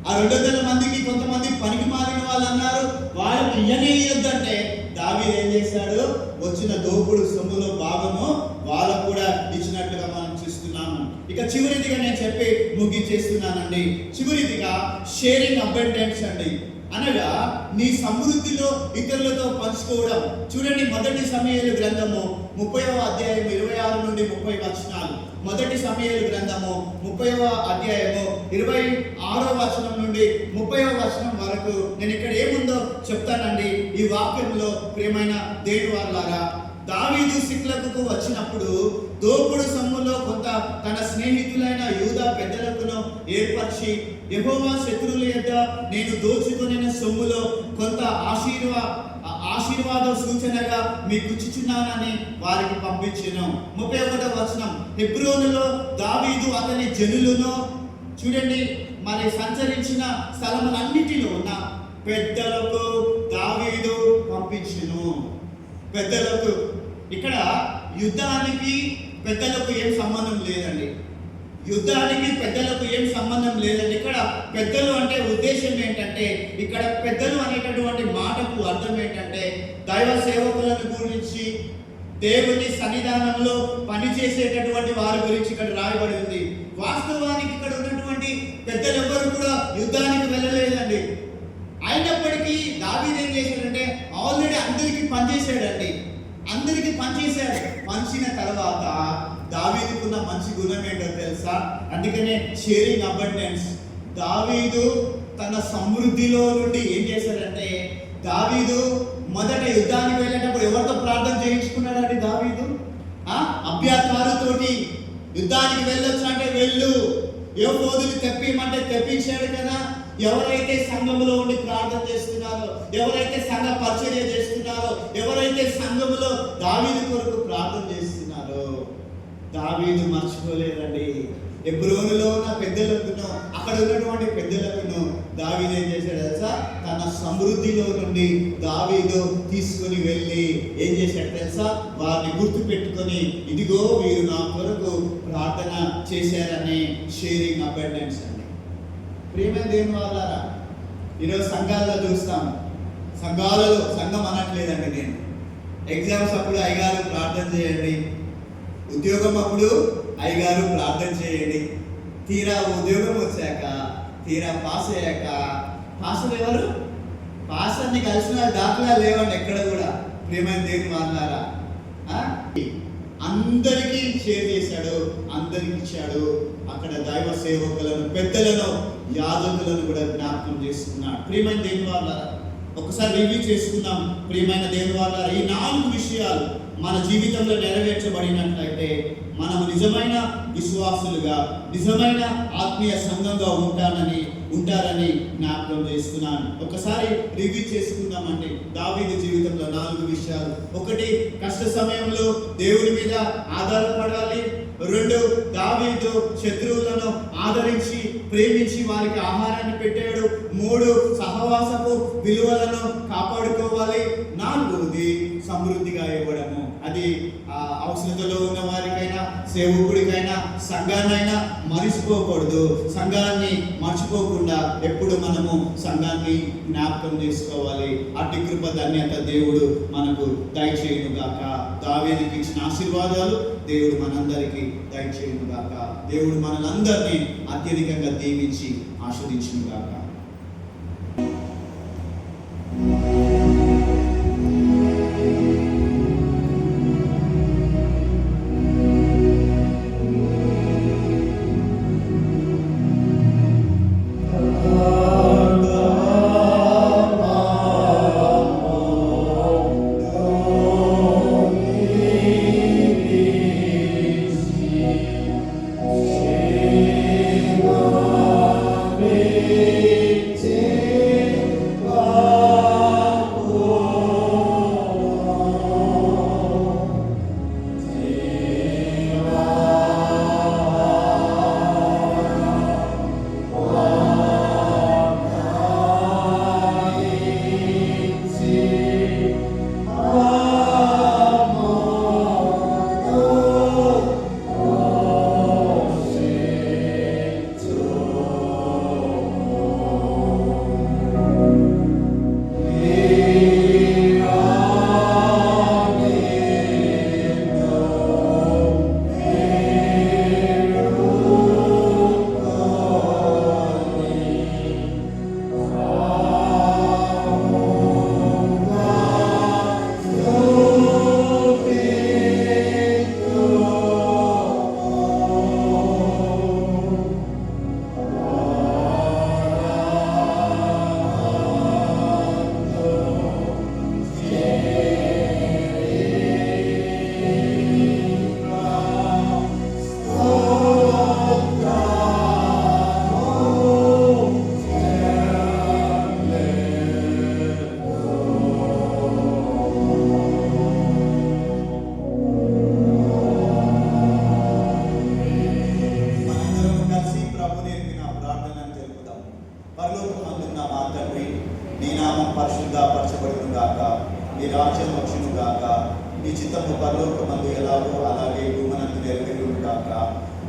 ఆ 200 మందికి కొంతమంది పనికి మారిన వాళ్ళు అన్నారు, వాళ్ళకి ఇయ్యొద్దంటే దావీదు ఏం చేశాడు? వచ్చిన దోపుడు సొమ్ములో భాగము వాళ్ళకు కూడా ఇచ్చినట్లుగా మనం చూస్తున్నాము. ఇక చివరిదిగా నేను చెప్పి ముగించేస్తున్నానండి. చివరిదిగా షేరింగ్ అబెండెన్స్ అండి, అనగా నీ సమృద్ధిలో ఇతరులతో పంచుకోవడం. చూడండి, 1 సమూయేలు గ్రంథము 30వ అధ్యాయం 26 నుండి 30 వచనాలు. 1 సమూయేలు గ్రంథము 30వ అధ్యాయము 26వ వచనం నుండి 30వ వచనం వరకు నేను ఇక్కడ ఏముందో చెప్తానండి. ఈ వాక్యంలో ప్రియమైన దేవుని వారలారా, దావీదు సిక్లగుకు వచ్చినప్పుడు దోపుడు సొమ్ములో కొంత తన స్నేహితులైన యూదా పెద్దలకును ఏర్పరిచి, యెహోవా శత్రువుల యొద్ద నేను దోచుకొనిన సొమ్ములో కొంత ఆశీర్వాద సూచనగా మీకు ఇచ్చుచున్నానని వారికి పంపించెను. 31వ వచనం, హెబ్రోనులో దావీదు అతని జనులను, చూడండి, మరి సంచరించిన స్థలములన్నిటిలో ఉన్న పెద్దలకు దావీదు పంపించెను. పెద్దలకు, ఇక్కడ యుద్ధానికి పెద్దలకు ఏం సంబంధం లేదండి. యుద్ధానికి పెద్దలకు ఏం సంబంధం లేదండి. ఇక్కడ పెద్దలు అంటే ఉద్దేశం ఏంటంటే, ఇక్కడ పెద్దలు అనేటటువంటి మాటకు అర్థం ఏంటంటే దైవ సేవకులను గురించి, దేవుని సన్నిధానంలో పనిచేసేటటువంటి వారి గురించి ఇక్కడ రాయబడి ఉంది. వాస్తవానికి ఇక్కడ ఉన్నటువంటి పెద్దలెవ్వరు కూడా యుద్ధానికి వెళ్ళలేదండి. అయినప్పటికీ దావీదు ఏం చేశాడంటే ఆల్రెడీ అందరికీ పనిచేశాడండి. అందరికీ పనిచేశాడు. పంచిన తర్వాత దావీదుకున్న మంచి గుణం ఏంటో తెలుసా? అందుకనే షేరింగ్ అబండెన్స్. దావీదు తన సమృద్ధిలో నుండి ఏం చేశాడంటే, దావీదు మొదట యుద్ధానికి వెళ్ళేటప్పుడు ఎవరితో ప్రార్థన చేయించుకున్నాడండి? దావీదు అబ్యాతారుతోటి యుద్ధానికి వెళ్ళొచ్చు అంటే వెళ్ళు, ఏఫోదులు తెప్పిమంటే తెప్పించాడు కదా. ఎవరైతే సంఘములో ఉండి ప్రార్థన చేస్తున్నారో, ఎవరైతే సంఘ పరిచర్య చేస్తున్నారో, ఎవరైతే సంఘములో దావీదు కొరకు ప్రార్థన చేస్తున్నారో, దావీదు మర్చిపోలేదండి. హెబ్రోనులో ఉన్న పెద్దలకును, అక్కడ ఉన్నటువంటి పెద్దలకును దావీదు ఏం చేశాడు తెలుసా? తన సమృద్ధిలో నుండి దావీదు తీసుకొని వెళ్ళి ఏం చేశాడు తెలుసా? వారిని గుర్తు పెట్టుకొని, ఇదిగో వీరు నా కొరకు ప్రార్థన చేశారని షేరింగ్ అబండెన్స్ అండి. ప్రియమైన దేవుని వాళ్ళారా, ఈరోజు సంఘాల్లో చూస్తాం. సంఘాలలో సంఘం అనట్లేదండి నేను. ఎగ్జామ్స్ అప్పుడు అయ్యగారు ప్రార్థన చేయండి, ఉద్యోగం అప్పుడు అయ్యగారు ప్రార్థన చేయండి, తీరా ఉద్యోగం వచ్చాక, తీరా పాస్ అయ్యాక పాస్టర్ ఎవరు? పాస్టర్ని కలిసిన దాఖలా లేవండి ఎక్కడ కూడా. ప్రియమైన దేవుని వాళ్ళారా, అందరికీ షేర్ చేశాడు, అందరికి ఇచ్చాడు. అక్కడ దైవ సేవకులను, పెద్దలను, యాజకులను కూడా జ్ఞాపకం చేస్తున్నాడు. ప్రియమైన దేవుని వాళ్ళారా, ఒకసారి రివ్యూ చేసుకుందాం. ప్రియమైన దేవుని వాళ్ళారా, ఈ 4 విషయాలు మన జీవితంలో నెరవేర్చబడినట్లయితే మనము నిజమైన విశ్వాసులుగా, నిజమైన ఆత్మీయ సంఘంగా ఉంటారని జ్ఞాపకం చేస్తున్నాను. ఒకసారి రివ్యూ చేసుకుందామండి. దావీదు జీవితంలో 4 విషయాలు. 1, కష్ట సమయంలో దేవుడి మీద ఆధారపడాలి. 2, దావీదు శత్రువులను ఆదరించి ప్రేమించి వారికి ఆహారాన్ని పెట్టాడు. 3, సహవాసపు విలువలను కాపాడుకోవాలి. 4, సమృద్ధిగా ఇవ్వడము. అది అవసరతలో ఉన్న వారికైనా, సేవకుడికైనా, సంఘాన్నైనా మరిచిపోకూడదు. సంఘాన్ని మర్చిపోకుండా ఎప్పుడు మనము సంఘాన్ని జ్ఞాపకం చేసుకోవాలి. అట్టి కృప, ధన్యత దేవుడు మనకు దయచేయునుగాక. దావీదుకి ఇచ్చిన ఆశీర్వాదాలు దేవుడు మనందరికీ దయచేయునుగాక. దేవుడు మనలందరినీ అత్యధికంగా దీవించి ఆస్వాదించునుగాక.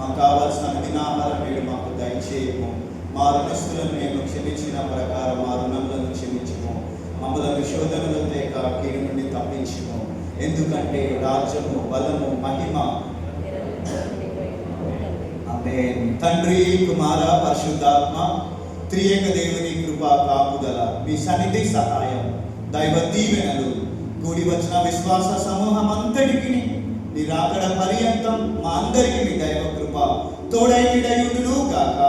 మాకు కావాల్సిన దినాహారం నేడు మాకు దయచేయము. మా రుణస్తులను మేము క్షమించిన ప్రకారం మా రుణములను క్షమించము. మమ్మల్ని శోధనలో తేక కీడు నుండి తప్పించము. ఎందుకంటే రాజ్యము, బలము, మహిమ ఆమేన్. తండ్రి, కుమార, పరిశుద్ధాత్మ త్రియేక దేవుని కృప, కాపుదల, మీ సన్నిధి, సహాయం, దైవ దీవెనలు కూడి వచ్చిన విశ్వాస సమూహం అంతటికి నీ రాకడ పర్యంతం మా అందరికీ మీ దైవ కృప తోడై నీడయుండును గాక.